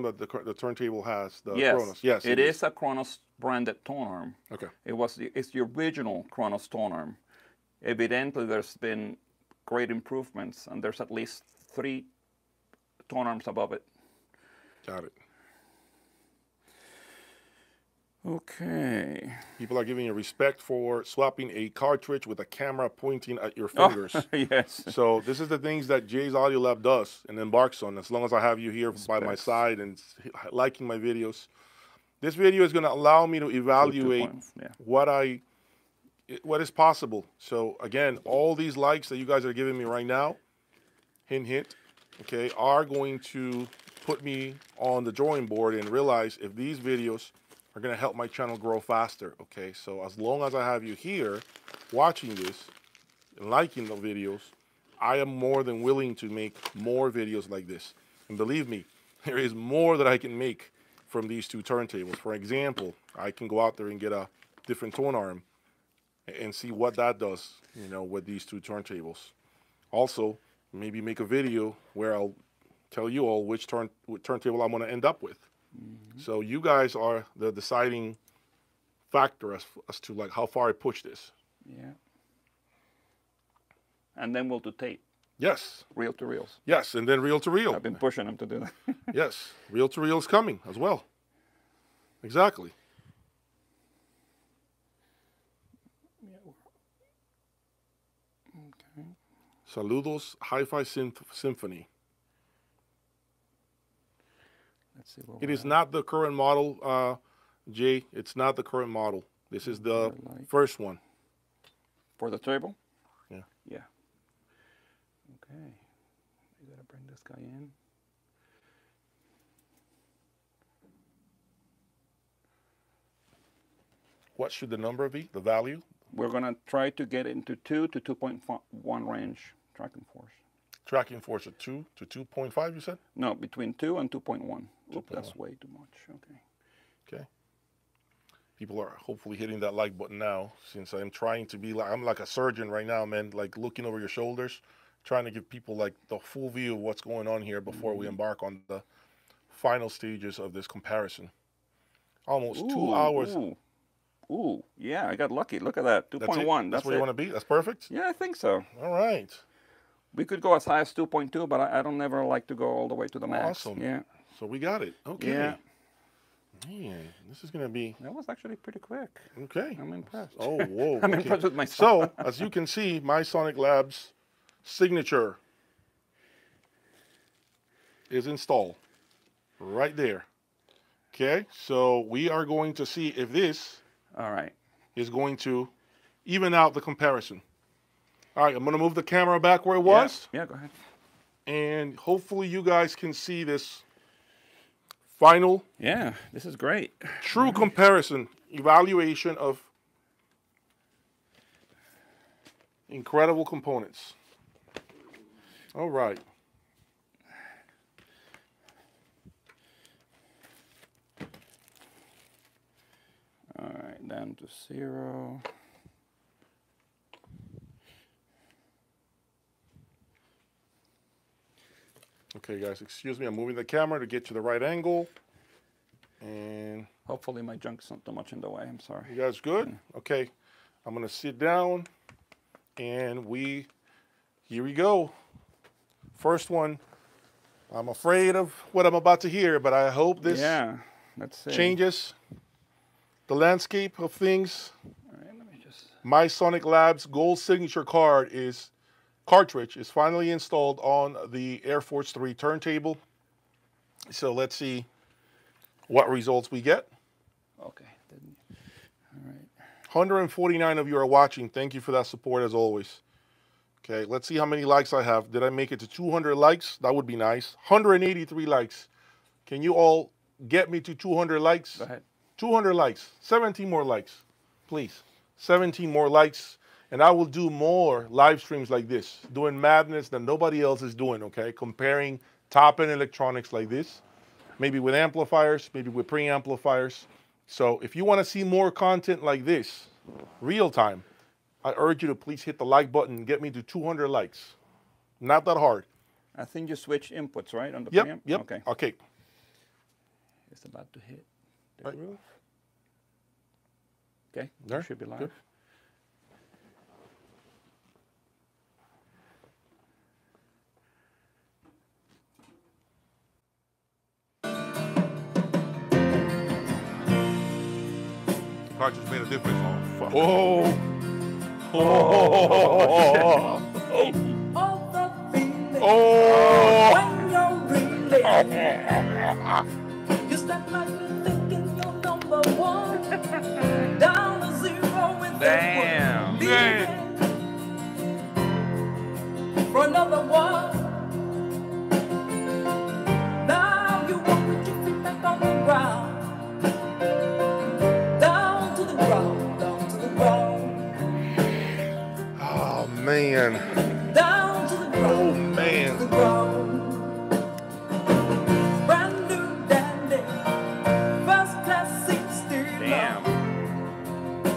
that the turntable has? The Yes, Kronos. Yes, it is a Kronos branded tone arm. Okay. It's the original Kronos tone arm. Evidently, there's been great improvements, and there's at least 3 tone arms above it. Got it. Okay. People are giving you respect for swapping a cartridge with a camera pointing at your fingers. Yes. So this is the things that Jay's Audio Lab does and embarks on. As long as I have you here by my side and liking my videos, this video is going to allow me to evaluate what is possible. So again, all these likes that you guys are giving me right now, hint, hint, okay, are going to put me on the drawing board and realize if these videos are going to help my channel grow faster, okay? So as long as I have you here watching this, and liking the videos, I am more than willing to make more videos like this. And believe me, there is more that I can make from these two turntables. For example, I can go out there and get a different tone arm and see what that does, you know, with these two turntables. Also, maybe make a video where I'll tell you all which turntable I'm going to end up with. So you guys are the deciding factor as to like how far I push this. Yeah. And then we'll do tape. Yes. Reel to reels. Yes, and then reel to reel. I've been pushing them to do that. Yes, reel to reel is coming as well. Exactly. Okay. Saludos Hi-Fi Symphony. Let's see what It is not the current model, Jay. It's not the current model. This is the first one. For the table? Yeah. Yeah. Okay. You gotta bring this guy in. What should the number be? The value? We're gonna try to get into 2 to 2.1 range tracking force. Tracking force of 2 to 2.5, you said? No, between 2 and 2.1. Oop, that's way too much. Okay. Okay. People are hopefully hitting that like button now, since I'm trying to be like, I'm like a surgeon right now, man, like looking over your shoulders, trying to give people like the full view of what's going on here before we embark on the final stages of this comparison. Almost 2 hours. Ooh, yeah, I got lucky. Look at that, 2.1. That's where you want to be? That's perfect? Yeah, I think so. All right. We could go as high as 2.2, but I don't never like to go all the way to the max. Awesome. Yeah. So we got it. Okay. Yeah. Man, this is going to be... That was actually pretty quick. Okay. I'm impressed. Oh, whoa. I'm okay. impressed with myself. So, as you can see, my Sonic Labs signature is installed right there. Okay, so we are going to see if this All right. is going to even out the comparison. All right, I'm going to move the camera back where it was. Yeah, go ahead. And hopefully you guys can see this final Yeah, this is great. true comparison, evaluation of incredible components. All right. All right, down to 0. Okay, guys, excuse me. I'm moving the camera to get to the right angle. And Hopefully my junk's not too much in the way. I'm sorry. you guys good? Okay, I'm going to sit down. And here we go. First one. I'm afraid of what I'm about to hear, but I hope this let's see. changes the landscape of things. All right, let me just... My Sonic Labs Gold Signature cartridge is finally installed on the Air Force 3 turntable. So let's see what results we get. Okay. All right. 149 of you are watching. Thank you for that support as always. Okay, let's see how many likes I have. Did I make it to 200 likes? That would be nice. 183 likes. Can you all get me to 200 likes? Go ahead. 200 likes. 17 more likes, please. 17 more likes. And I will do more live streams like this, doing madness that nobody else is doing, okay? Comparing top-end electronics like this, maybe with amplifiers, maybe with preamplifiers. So if you want to see more content like this, real time, I urge you to please hit the like button and get me to 200 likes. Not that hard. I think you switch inputs, right, on the Yep, preamp? yep. Okay. Okay. It's about to hit the Right. groove. Okay, There, should be live. good. Cartridge made a difference. Oh, fuck. Oh. Oh, All the feeling Oh. when you're reeling. You step like you're thinking you're number one. Down to 0 with Damn. the world. For another one. Now you walk with your feet back on the ground. Down to the ground, down to the ground. Oh, man. man. Down to the ground. Oh, To man. the ground. Brand new dandy. First class 60. Damn.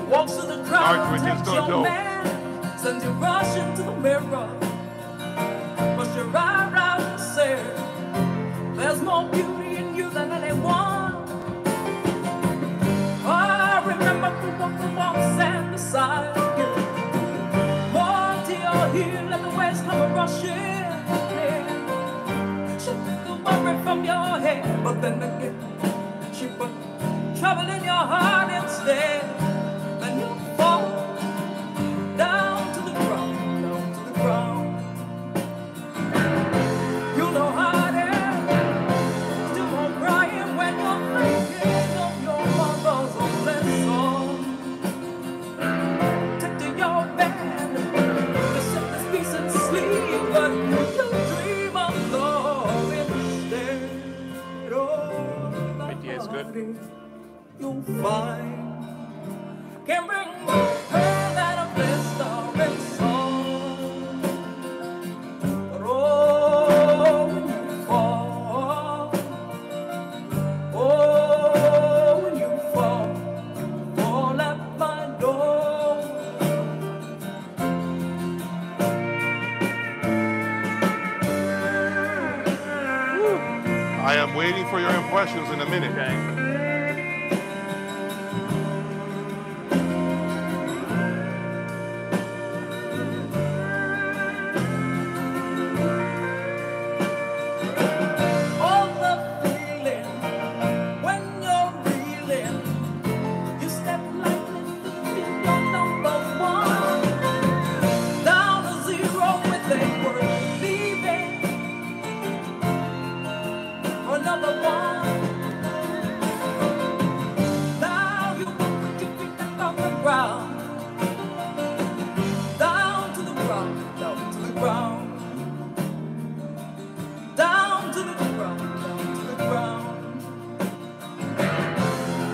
Walks to the crowd, Cartridge is takes gonna your go. man, sends you rushing to the mirror. But your eyebrows and say, there's more beauty in you than anyone. I remember the walks and the side. More to your heel, let the waves come rushing. Shake the worry from your head, but then again, she put trouble in your heart instead. Then you fall down to the ground, down to the ground. You know how it is. Still won't crying when you're thinking of your mother's only son. Take to your bed to set this peace and sleep, but you dream of love instead. Oh, It is good. you'll find can bring her that a blessed orange song. But oh, when you fall, oh, when you fall at my door. I am waiting for your impressions in a minute. Okay. All the feeling when you're reeling, you step lightly to feel your number one. Down to zero with a word, leaving for another one. Now you put your feet back on the ground. Down to the ground, down to the ground. Down to the ground, down to the ground.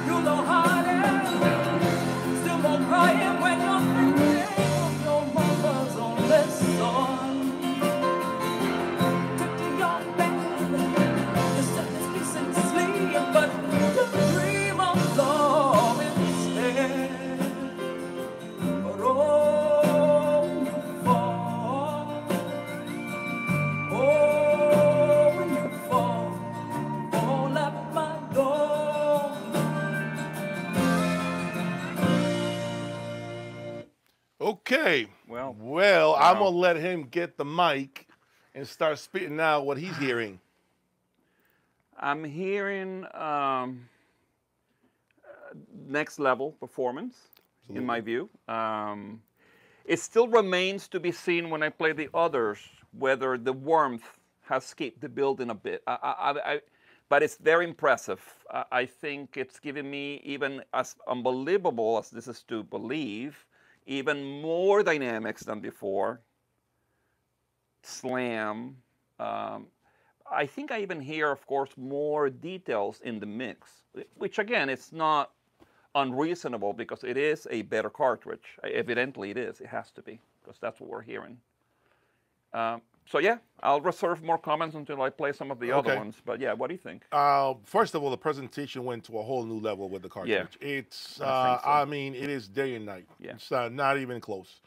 You know how it is. Still won't crying when you're thinking of your mother's only son. Took to your bed, you set this peace and sleep, but you dream of love instead. But oh, when you fall, oh, when you fall at my door. Okay. Well, I'm gonna let him get the mic and start spitting out what he's hearing. I'm hearing next level performance, in my view. It still remains to be seen when I play the others whether the warmth has escaped the building a bit. But it's very impressive. I think it's given me, even as unbelievable as this is to believe, even more dynamics than before. Slam. I think I even hear, of course, more details in the mix, which again, it's not unreasonable because it is a better cartridge. Evidently it is. It has to be, because that's what we're hearing. So yeah, I'll reserve more comments until I play some of the other ones. But yeah, what do you think? First of all, the presentation went to a whole new level with the cartridge. It's, I mean, it is day and night. Yeah. It's not even close.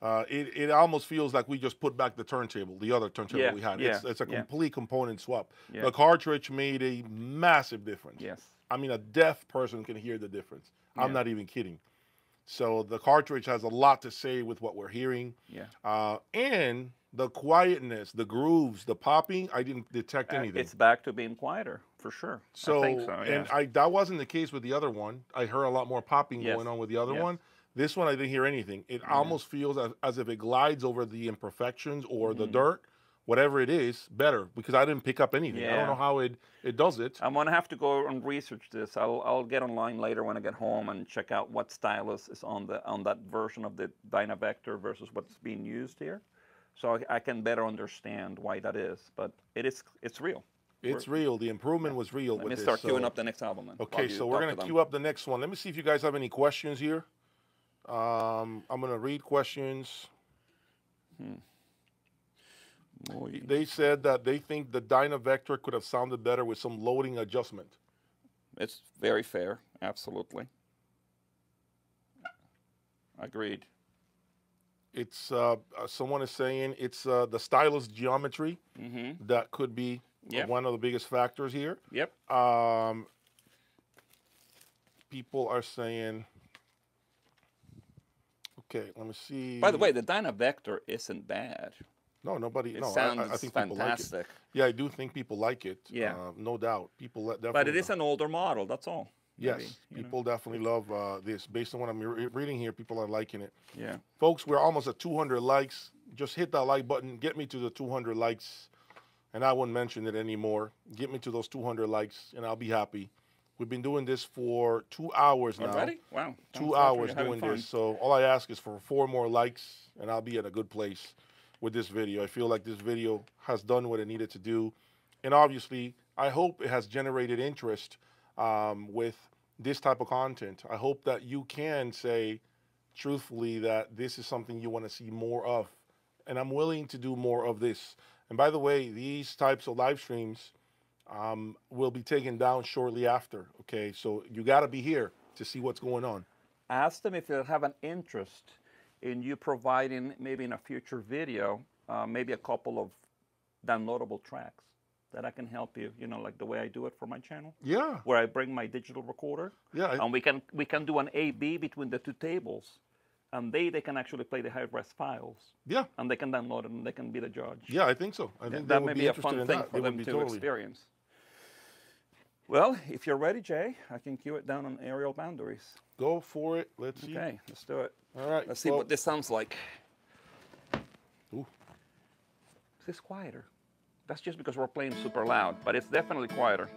It almost feels like we just put back the turntable, the other turntable we had. It's a complete component swap. The cartridge made a massive difference. Yes. I mean, a deaf person can hear the difference. I'm not even kidding. So the cartridge has a lot to say with what we're hearing. Yeah. And the quietness, the grooves, the popping, I didn't detect anything. It's back to being quieter, for sure. So, I think so, yeah. and that wasn't the case with the other one. I heard a lot more popping going on with the other one. This one, I didn't hear anything. It almost feels as if it glides over the imperfections or the dirt, whatever it is, better, because I didn't pick up anything. I don't know how it does it. I'm going to have to go and research this. I'll get online later when I get home and check out what stylus is on that version of the Dynavector versus what's being used here, so I can better understand why that is. But it's real. It's real. The improvement was real with this. Let me start queuing up the next album then. Okay, so we're going to queue up the next one. Let me see if you guys have any questions here. I'm going to read questions. They said that they think the Dynavector could have sounded better with some loading adjustment. It's very fair, absolutely. Agreed. It's someone is saying it's the stylus geometry that could be one of the biggest factors here. Yep. People are saying, okay, let me see. By the way, the Dynavector isn't bad. No, nobody. It no, sounds I think fantastic. people like it. Yeah, I do think people like it. Yeah. No doubt. People definitely. But it is an older model, that's all. Yes, people definitely love this. Based on what I'm reading here, people are liking it. Yeah. Folks, we're almost at 200 likes. Just hit that like button. Get me to the 200 likes. And I won't mention it anymore. Get me to those 200 likes, and I'll be happy. We've been doing this for 2 hours now. Already? Wow. 2 hours doing this. So all I ask is for 4 more likes, and I'll be in a good place with this video. I feel like this video has done what it needed to do. And obviously, I hope it has generated interest with this type of content. I hope that you can say truthfully that this is something you want to see more of. And I'm willing to do more of this. And by the way, these types of live streams will be taken down shortly after. Okay, so you got to be here to see what's going on. Ask them if they have an interest in you providing, maybe in a future video, maybe a couple of downloadable tracks that I can help you, you know, like the way I do it for my channel. Yeah. Where I bring my digital recorder. Yeah. And we can do an A/B between the two tables. And they can actually play the high-res files. Yeah. And they can download it and they can be the judge. Yeah, I think so. I think that may be a fun thing for them to totally experience. Well, if you're ready, Jay, I can cue it down on aerial boundaries. Go for it. Let's see. Okay, let's do it. All right. Let's see what this sounds like. Ooh. This is quieter. That's just because we're playing super loud, but it's definitely quieter.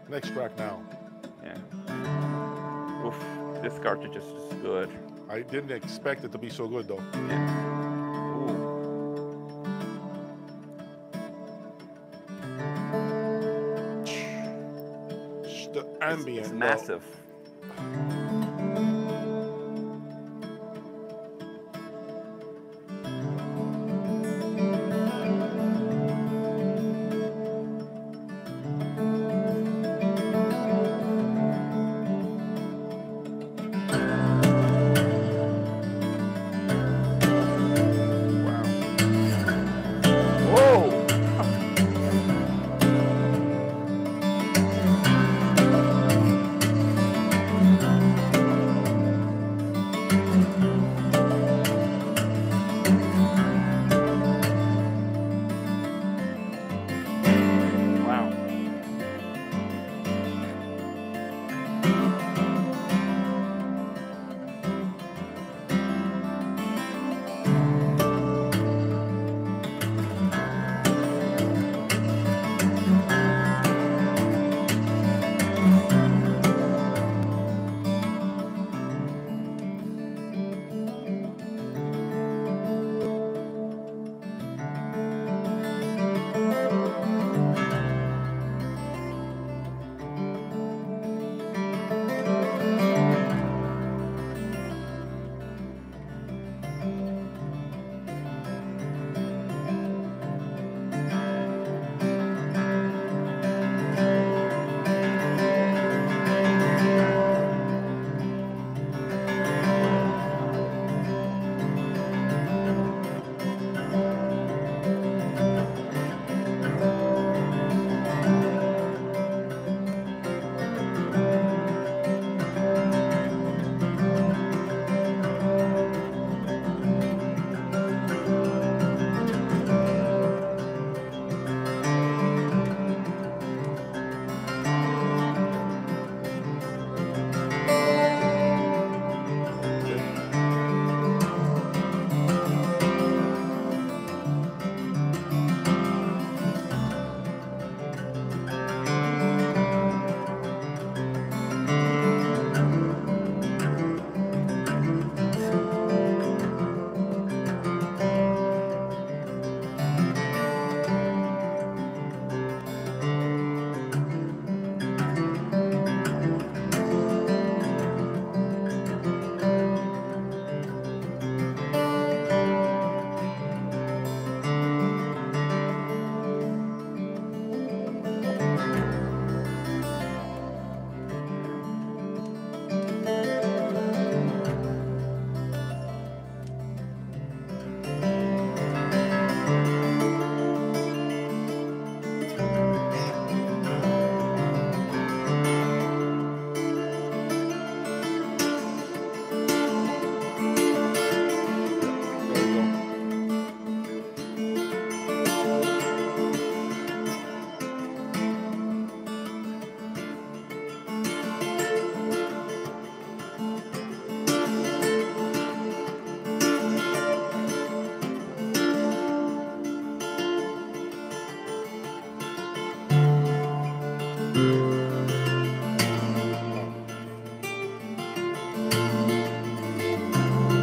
Next track now. Yeah. Oof, this cartridge is good. I didn't expect it to be so good, though. Yeah. The ambient. It's massive.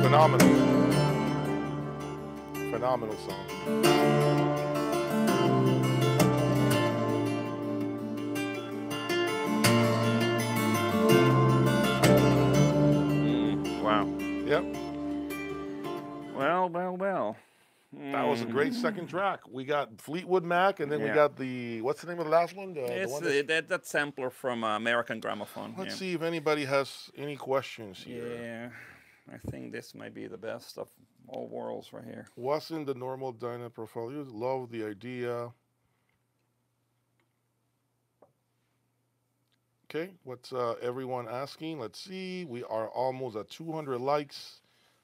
Phenomenal. Phenomenal song. Wow. Yep. Well. That was a great second track. We got Fleetwood Mac, and then we Yeah. got the, what's the name of the last one? The It's one that sampler from American Gramophone. let's yeah. see if anybody has any questions here. Yeah, I think this might be the best of all worlds right here. Wasn't the normal Dyna profile? You love the idea. Okay, what's everyone asking? Let's see. We are almost at 200 likes.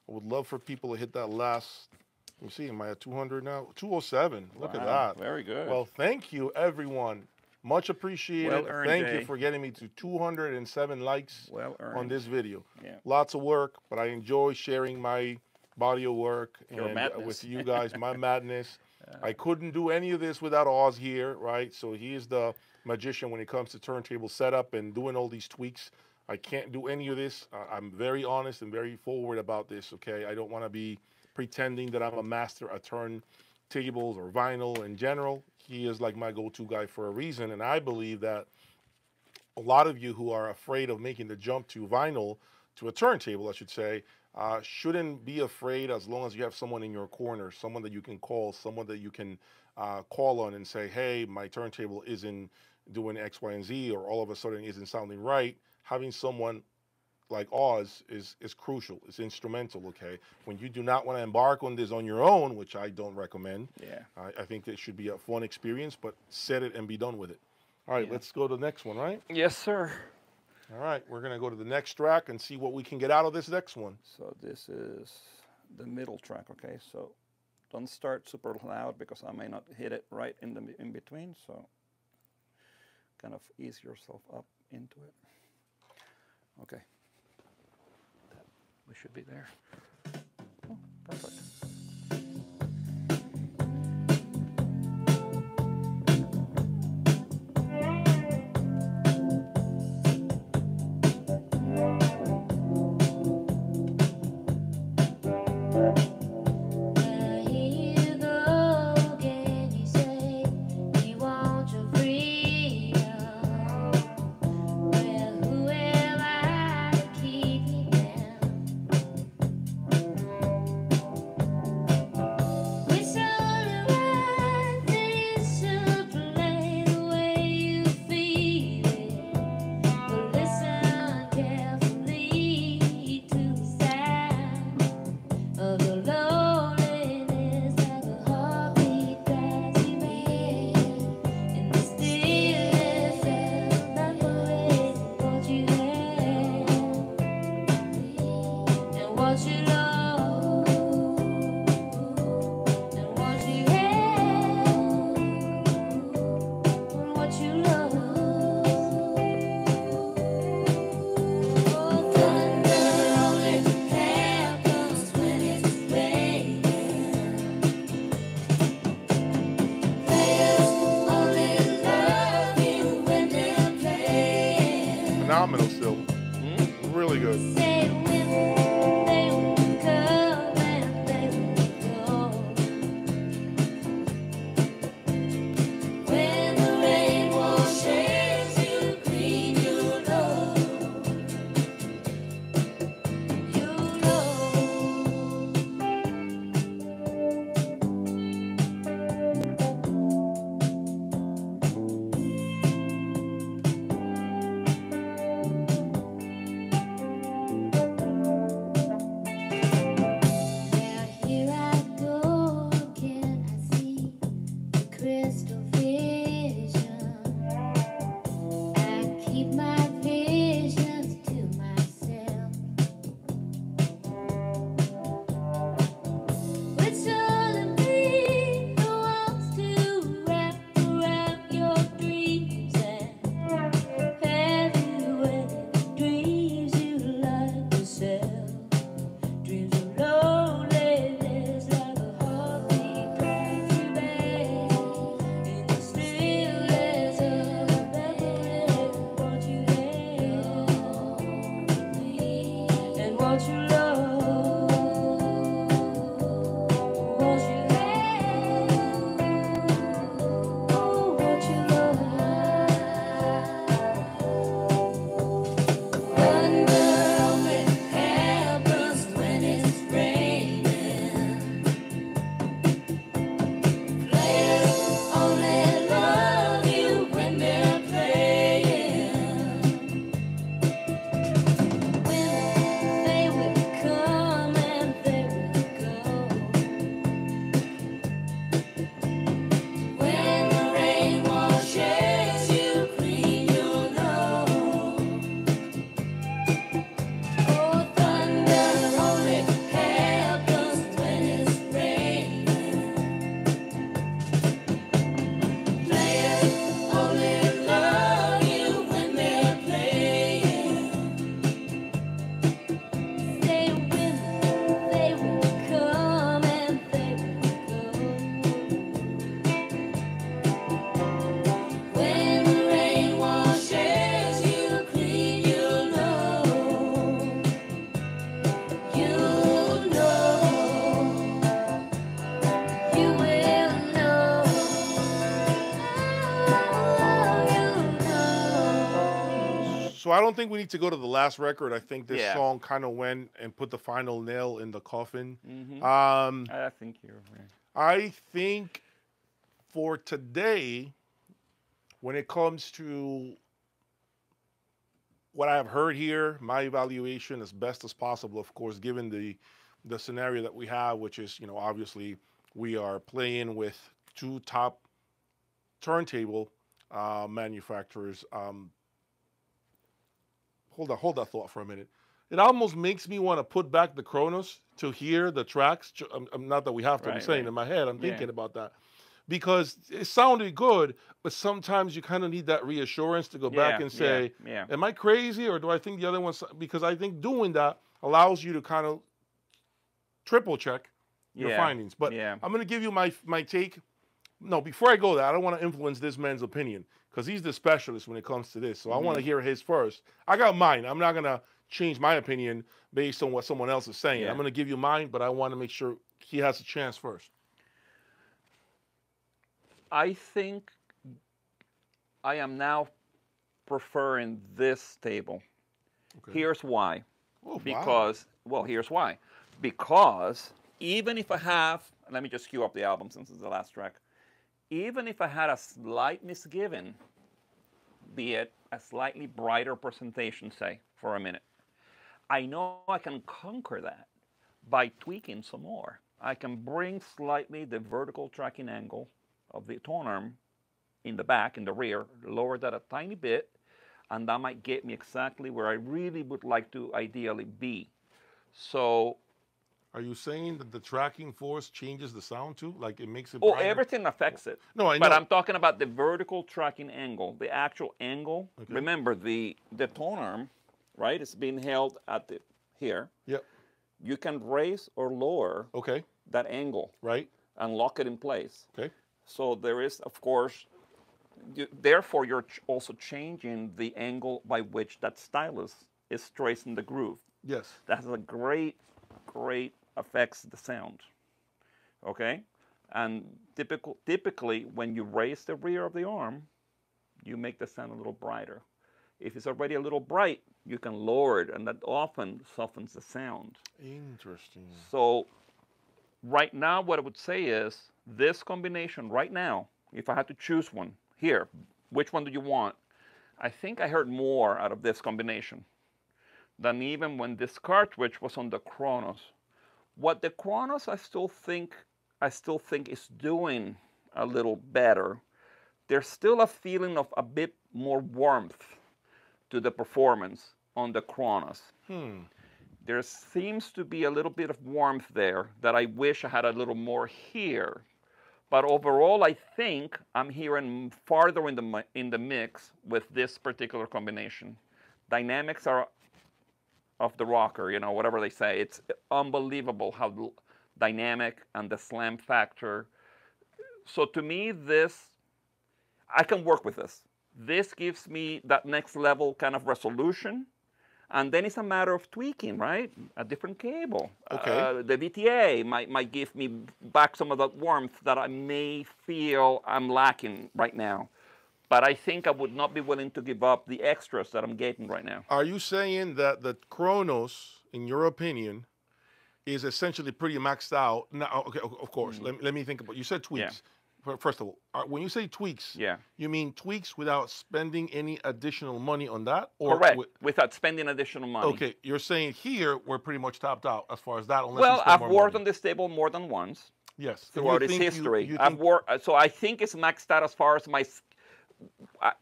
I would love for people to hit that last. Let me see. Am I at 200 now? 207. Look at Wow, that. very good. Well, thank you, everyone. Much appreciated. Well earned, Thank Jay. you for getting me to 207 likes Well earned. on this video. Yeah. Lots of work, but I enjoy sharing my body of work Your and madness. with you guys, my madness. I couldn't do any of this without Oz here, right? So he is the magician when it comes to turntable setup and doing all these tweaks. I can't do any of this. I'm very honest and very forward about this, okay? I don't want to be pretending that I'm a master at turntables or vinyl in general. He is like my go-to guy for a reason, and I believe that a lot of you who are afraid of making the jump to vinyl, to a turntable, I should say, shouldn't be afraid as long as you have someone in your corner, someone that you can call, someone that you can call on and say, hey, my turntable isn't doing X, Y, and Z, or all of a sudden isn't sounding right. Having someone like Oz is crucial. It's instrumental, okay? When you do not want to embark on this on your own, which I don't recommend, Yeah. I think it should be a fun experience, but set it and be done with it. All right, let's go to the next one, right? Yes, sir. All right, we're going to go to the next track and see what we can get out of this next one. So this is the middle track, okay? So don't start super loud because I may not hit it right in between. So kind of ease yourself up into it. Okay. We should be there. Oh, perfect. Phenomenal still. Really good. So I don't think we need to go to the last record. I think this Yeah. song kind of went and put the final nail in the coffin. I think you're right. I think for today, when it comes to what I have heard here, my evaluation as best as possible, of course, given the scenario that we have, which is, you know, obviously we are playing with two top turntable manufacturers. Hold that thought for a minute. It almost makes me want to put back the Kronos to hear the tracks. Not that we have to. I'm Right, saying right. in my head, I'm Yeah. thinking about that. Because it sounded good, but sometimes you kind of need that reassurance to go back Yeah, and say, yeah. am I crazy or do I think the other one's... Because I think doing that allows you to kind of triple check your Yeah, findings. But yeah. I'm going to give you my take. No, before I go there, I don't want to influence this man's opinion because he's the specialist when it comes to this. So I want to hear his first. I got mine. I'm not going to change my opinion based on what someone else is saying. Yeah. I'm going to give you mine, but I want to make sure he has a chance first. I think I am now preferring this table. Okay. Here's why. Oh, wow. Because, well, here's why. Because even if I have, let me just cue up the album since it's the last track. Even if I had a slight misgiving, be it a slightly brighter presentation, say, for a minute, I know I can conquer that by tweaking some more. I can bring slightly the vertical tracking angle of the tone arm in the back, in the rear, lower that a tiny bit, and that might get me exactly where I really would like to ideally be. So, Are you saying that the tracking force changes the sound too? Like it makes it oh, brighter? everything affects it. No, I But know. I'm talking about the vertical tracking angle, the actual angle. Okay. Remember, the tone arm, right, is being held at the here. Yep. You can raise or lower Okay. that angle Right. and lock it in place. Okay. So there is, of course, therefore you're also changing the angle by which that stylus is tracing the groove. Yes. That has a great affects the sound. Okay? And typically when you raise the rear of the arm, you make the sound a little brighter. If it's already a little bright, you can lower it, and that often softens the sound. Interesting. So right now, what I would say is this combination right now, if I had to choose one, here, which one do you want? I think I heard more out of this combination than even when this cartridge was on the Kronos. What the Kronos I still think is doing a little better. There's still a feeling of a bit more warmth to the performance on the Kronos. There seems to be a little bit of warmth there that I wish I had a little more here. But overall, I think I'm hearing farther in the mix with this particular combination. Dynamics are of the rocker, you know, whatever they say. It's unbelievable how dynamic and the slam factor. So to me, I can work with this. This gives me that next level kind of resolution. And then it's a matter of tweaking, right? A different cable. Okay. The VTA might give me back some of that warmth that I may feel I'm lacking right now. But I think I would not be willing to give up the extras that I'm getting right now. Are you saying that the Kronos, in your opinion, is essentially pretty maxed out? Now, okay, of course. Let me think about. You said tweaks. First of all, when you say tweaks, you mean tweaks without spending any additional money on that? Or correct, without spending additional money. Okay, you're saying here we're pretty much topped out as far as that. Unless well, you spend I've more worked money. on this table more than once. Yes. Throughout its history. You I've think, worked, so I think it's maxed out as far as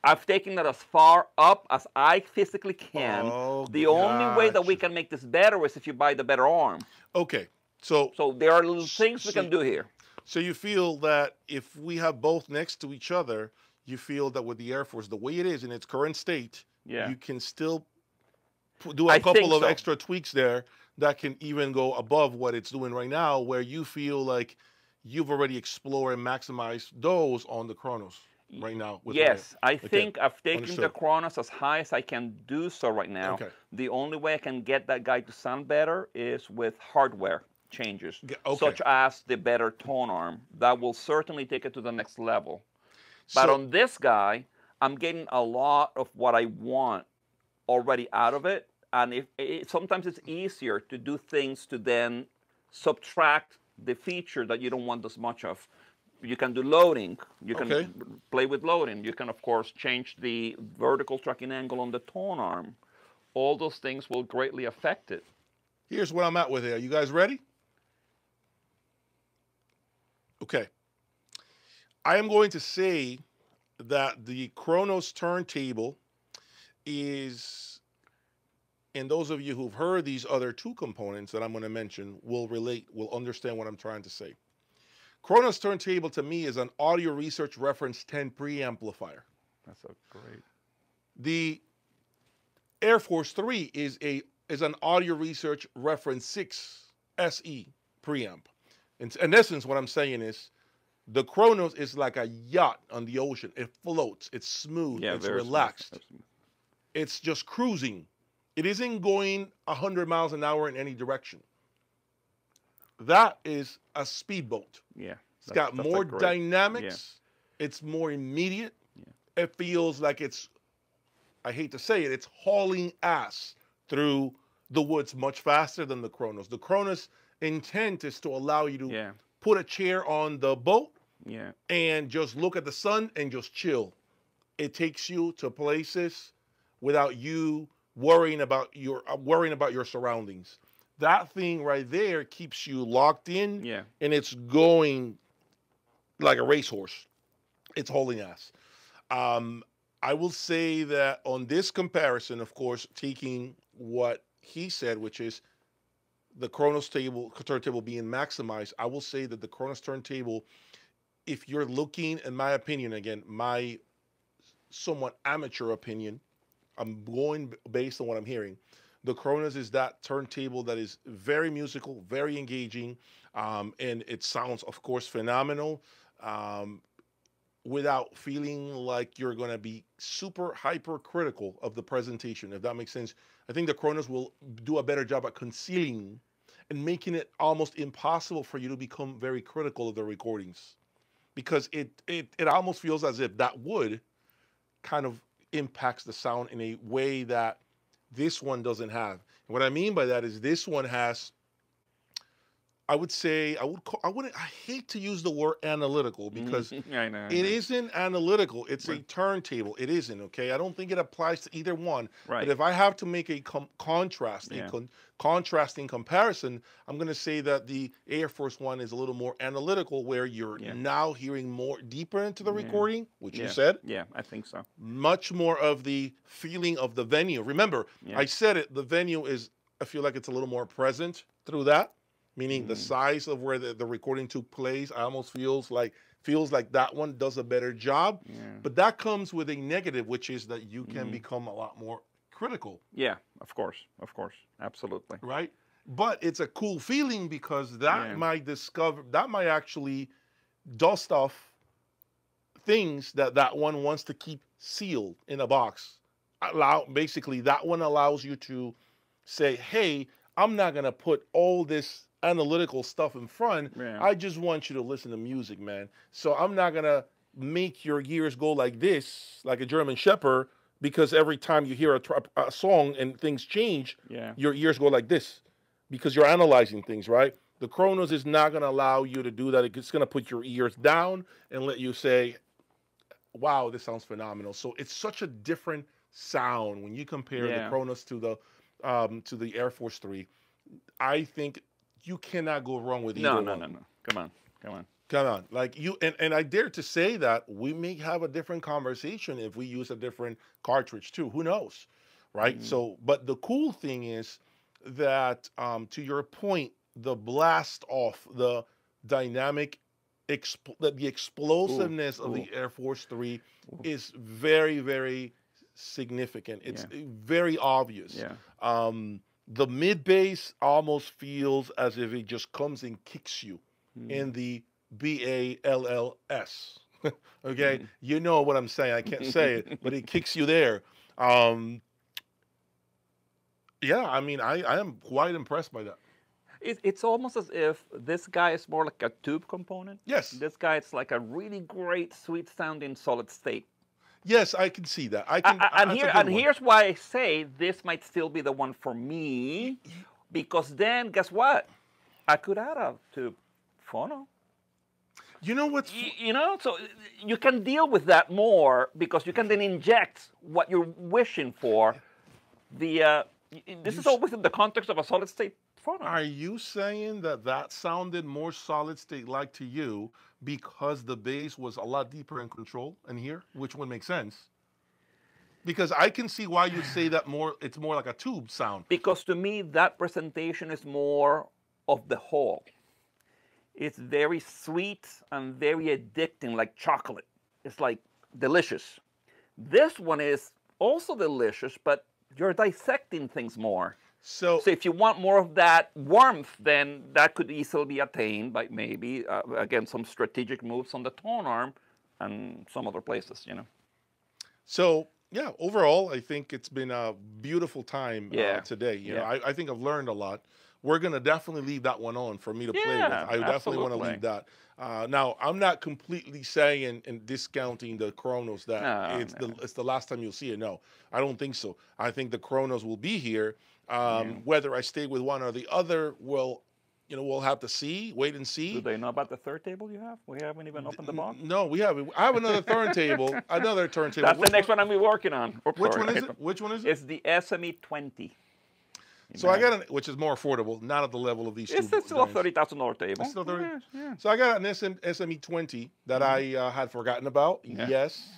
I've taken it as far up as I physically can. Oh, the only way that we gotcha. can make this better is if you buy the better arm. okay, so there are little things we can do here. So you feel that if we have both next to each other, you feel that with the Air Force, the way it is in its current state, you can still do a couple of extra tweaks there that can even go above what it's doing right now, where you feel like you've already explored and maximized those on the Kronos right now. Yes, I think I've taken Understood. the Kronos as high as I can do so right now. Okay. The only way I can get that guy to sound better is with hardware changes, such as the better tone arm. That will certainly take it to the next level. But on this guy, I'm getting a lot of what I want already out of it. And sometimes it's easier to do things to then subtract the feature that you don't want as much of. You can do loading. You can Okay. play with loading. You can, of course, change the vertical tracking angle on the tone arm. All those things will greatly affect it. Here's what I'm at with it. Are you guys ready? Okay. I am going to say that the Kronos turntable is, and those of you who've heard these other two components that I'm going to mention will understand what I'm trying to say. Kronos turntable to me is an audio research reference 10 preamplifier. That's a great. The Air Force 3 is an audio research reference 6 SE preamp. In essence, what I'm saying is the Kronos is like a yacht on the ocean. It floats. It's smooth. Yeah, it's very relaxed. smooth. It's just cruising. It isn't going 100 miles an hour in any direction. That is a speedboat. Yeah. It's got more dynamics. Yeah. It's more immediate. Yeah. It feels like it's, I hate to say it, it's hauling ass through the woods much faster than the Kronos. The Kronos intent is to allow you to put a chair on the boat and just look at the sun and just chill. It takes you to places without you worrying about your surroundings. That thing right there keeps you locked in, and it's going like a racehorse. It's hauling ass. I will say that on this comparison, of course, taking what he said, which is the Kronos turntable being maximized, I will say that the Kronos turntable, if you're looking, in my opinion, again, my somewhat amateur opinion, I'm going based on what I'm hearing, the Kronos is that turntable that is very musical, very engaging, and it sounds, of course, phenomenal, without feeling like you're going to be super hypercritical of the presentation, if that makes sense. I think the Kronos will do a better job at concealing and making it almost impossible for you to become very critical of the recordings, because it almost feels as if that wood kind of impacts the sound in a way that this one doesn't have. And what I mean by that is this one has, I would say, I hate to use the word analytical, because I know. It isn't analytical. It's a turntable. It isn't, okay? I don't think it applies to either one. Right. But if I have to make a contrasting comparison, I'm going to say that the Air Force One is a little more analytical, where you're now hearing more deeper into the recording, which you said. Yeah, I think so. Much more of the feeling of the venue. Remember, I said it, the venue is, I feel like it's a little more present through that. Meaning the size of where the recording took place, I almost feels like that one does a better job. Yeah. But that comes with a negative, which is that you can become a lot more critical. Yeah, of course, absolutely. Right? But it's a cool feeling, because that might actually dust off things that one wants to keep sealed in a box. Basically, that one allows you to say, hey, I'm not going to put all this analytical stuff in front. I just want you to listen to music, man. So I'm not going to make your ears go like this, like a German Shepherd, because every time you hear a song and things change, your ears go like this, because you're analyzing things, right? The Kronos is not going to allow you to do that. It's going to put your ears down and let you say, wow, this sounds phenomenal. So it's such a different sound when you compare the Kronos to the Air Force 3. I think you cannot go wrong with either one. No. Come on. Like you, and I dare to say that we may have a different conversation if we use a different cartridge too. Who knows, right? So, but the cool thing is that, to your point, the blast off, the dynamic, the explosiveness of the Air Force 3 is very, very significant. It's very obvious. The mid bass almost feels as if it just comes and kicks you in the BALLS. Okay, you know what I'm saying. I can't say it, but it kicks you there. Yeah, I mean, I am quite impressed by that. It's almost as if this guy is more like a tube component. Yes. This guy is like a really great, sweet sounding solid state. Yes, I can see that. I can. And that's a here good and one. here's why I say this might still be the one for me, because then guess what? I could add a to phono. You know what's You know, so you can deal with that more because you can then inject what you're wishing for. This is all within the context of a solid state phono. Are you saying that that sounded more solid state like to you because the bass was a lot deeper in control in here, which would make sense? Because I can see why you say that more. It's more like a tube sound. Because to me, that presentation is more of the whole. It's very sweet and very addicting, like chocolate. It's like delicious. This one is also delicious, but you're dissecting things more. So So if you want more of that warmth, then that could easily be attained by maybe, again, some strategic moves on the tone arm and some other places, you know. So yeah, overall, I think it's been a beautiful time Yeah. today. You know, Yeah. I think I've learned a lot. We're gonna definitely leave that one on for me to play with. Yeah, I definitely want to absolutely. leave that. Now, I'm not completely saying and discounting the Kronos that No, it's the last time you'll see it. No, I don't think so. I think the Kronos will be here. Whether I stay with one or the other, we'll have to see. Wait and see. Do they know about the third table you have? We haven't even opened the box. No, we haven't. I have another turntable. Another turntable. That's the next one I'm be working on. Oops, Which sorry. one is it? Which one is it? It's the SME 20. So I got which is more affordable, not at the level of these two. It's still a brands. $30,000 table. It's still 30. Yeah, yeah. So I got an SME 20 that I had forgotten about. Yeah. Yes,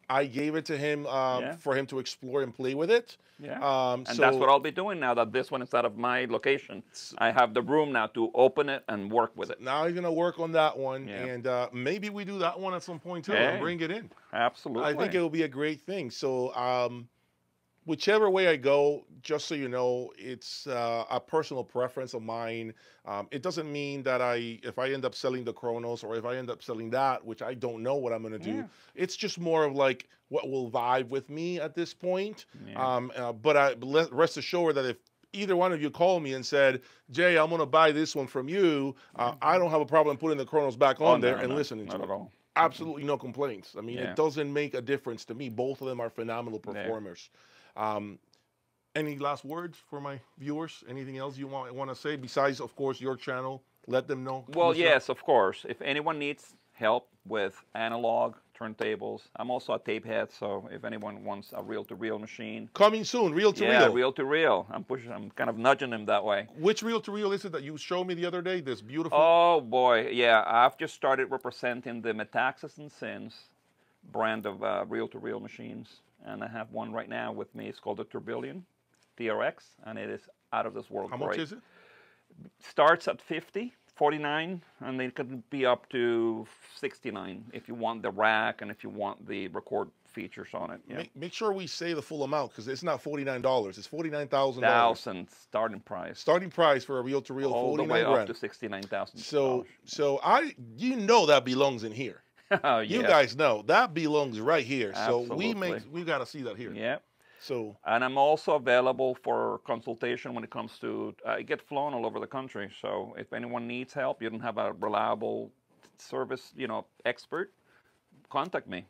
I gave it to him Yeah. for him to explore and play with it. Yeah. And so that's what I'll be doing now that this one is out of my location. I have the room now to open it and work with it. now he's gonna work on that one, Yeah. and maybe we do that one at some point too Hey. and bring it in. Absolutely. I think it will be a great thing. So whichever way I go, just so you know, it's a personal preference of mine. It doesn't mean that if I end up selling the Kronos or if I end up selling that, which I don't know what I'm going to do, Yeah. it's just more of like what will vibe with me at this point. Yeah. But rest assured that if either one of you called me and said, Jay, I'm going to buy this one from you, I don't have a problem putting the Kronos back on there and listening to not it. at all. Absolutely no complaints. I mean, Yeah. it doesn't make a difference to me. Both of them are phenomenal performers. Any last words for my viewers? Anything else you want to say besides, of course, your channel? Let them know. Well, Listen. yes, of course. If anyone needs help with analog turntables, I'm also a tape head, so if anyone wants a reel-to-reel machine. Coming soon, reel to Yeah, reel. reel-to-reel. I'm kind of nudging them that way. Which reel to reel is it that you showed me the other day? This beautiful. Oh, boy. Yeah, I've just started representing the Metaxas and Sins brand of reel-to-reel machines. And I have one right now with me. It's called the Tourbillon TRX, and it is out of this world. How much is it? Starts at 50, 49, and it can be up to 69 if you want the rack and if you want the record features on it. Yeah. Make sure we say the full amount because it's not $49. It's $49,000. $1,000 starting price. Starting price for a reel to reel, All the 49 way up grand. to $69,000. So you know that belongs in here. Oh, You yes. guys know that belongs right here. So Absolutely. we got to see that here. Yeah. So And I'm also available for consultation when it comes to, I get flown all over the country. So if anyone needs help, you don't have a reliable service, expert, contact me,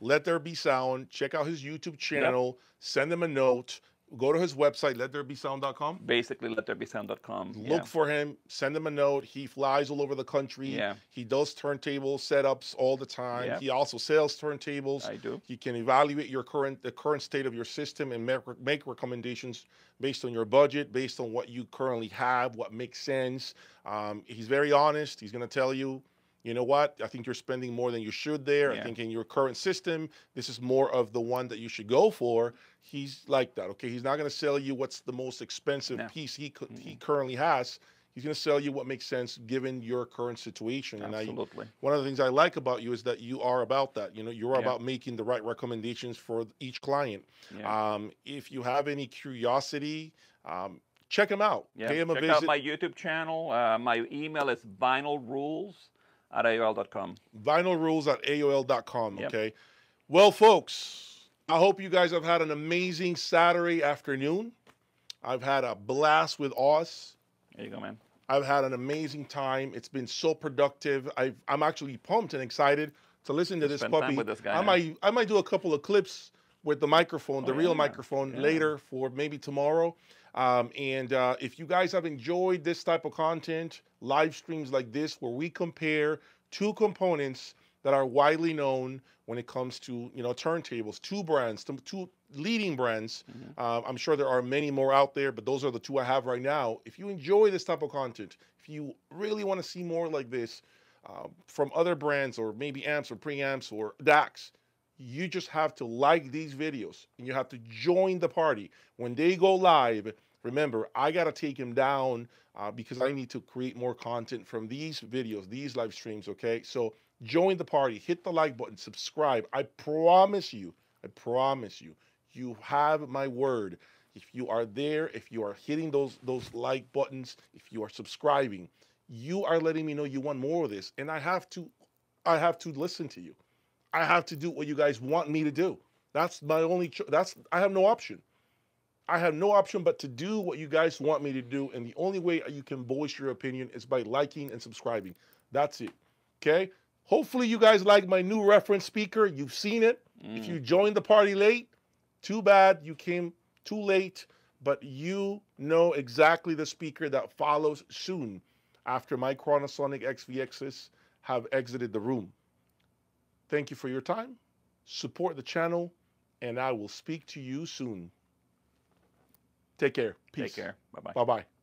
Let There Be Sound. Check out his YouTube channel. Send him a note. Go to his website, lettherebesound.com. Basically, lettherebesound.com. Look for him. Send him a note. He flies all over the country. Yeah. He does turntable setups all the time. Yeah. He also sells turntables. I do. He can evaluate the current state of your system and make recommendations based on your budget, based on what you currently have, what makes sense. He's very honest. He's going to tell you, you know what? I think you're spending more than you should there. Yeah. I think in your current system, this is more of the one that you should go for. He's like that, okay? He's not going to sell you what's the most expensive No. piece he currently has. He's going to sell you what makes sense given your current situation. Absolutely. And one of the things I like about you is that you are about that. You are Yeah. about making the right recommendations for each client. Yeah. If you have any curiosity, check him out. Yeah. Pay him a Check visit. out my YouTube channel. My email is vinylrules@aol.com. vinylrules@aol.com. Yep. Okay. Well, folks, I hope you guys have had an amazing Saturday afternoon. I've had a blast with Oz. There you go, man. I've had an amazing time. It's been so productive. I'm actually pumped and excited to listen to this spend time puppy. with this guy I now. might do a couple of clips with the microphone, the real yeah, microphone, yeah. later for maybe tomorrow. If you guys have enjoyed this type of content, live streams like this, where we compare two components that are widely known when it comes to turntables, two brands, two leading brands. I'm sure there are many more out there, but those are the two I have right now. If you enjoy this type of content, if you really want to see more like this from other brands, or maybe amps or preamps or DACs, you just have to like these videos and you have to join the party. When they go live, remember, I got to take them down because I need to create more content from these videos, these live streams, okay? So join the party, hit the like button, subscribe. I promise you, you have my word. If you are there, if you are hitting those like buttons, if you are subscribing, you are letting me know you want more of this. And I have to listen to you. I have to do what you guys want me to do. That's my only I have no option. I have no option but to do what you guys want me to do, and the only way you can voice your opinion is by liking and subscribing. That's it. Okay? Hopefully you guys like my new reference speaker. You've seen it. If you joined the party late, too bad you came too late, but you know exactly the speaker that follows soon after my Chronosonic XVXs have exited the room. Thank you for your time. Support the channel, and I will speak to you soon. Take care. Peace. Take care. Bye-bye. Bye-bye.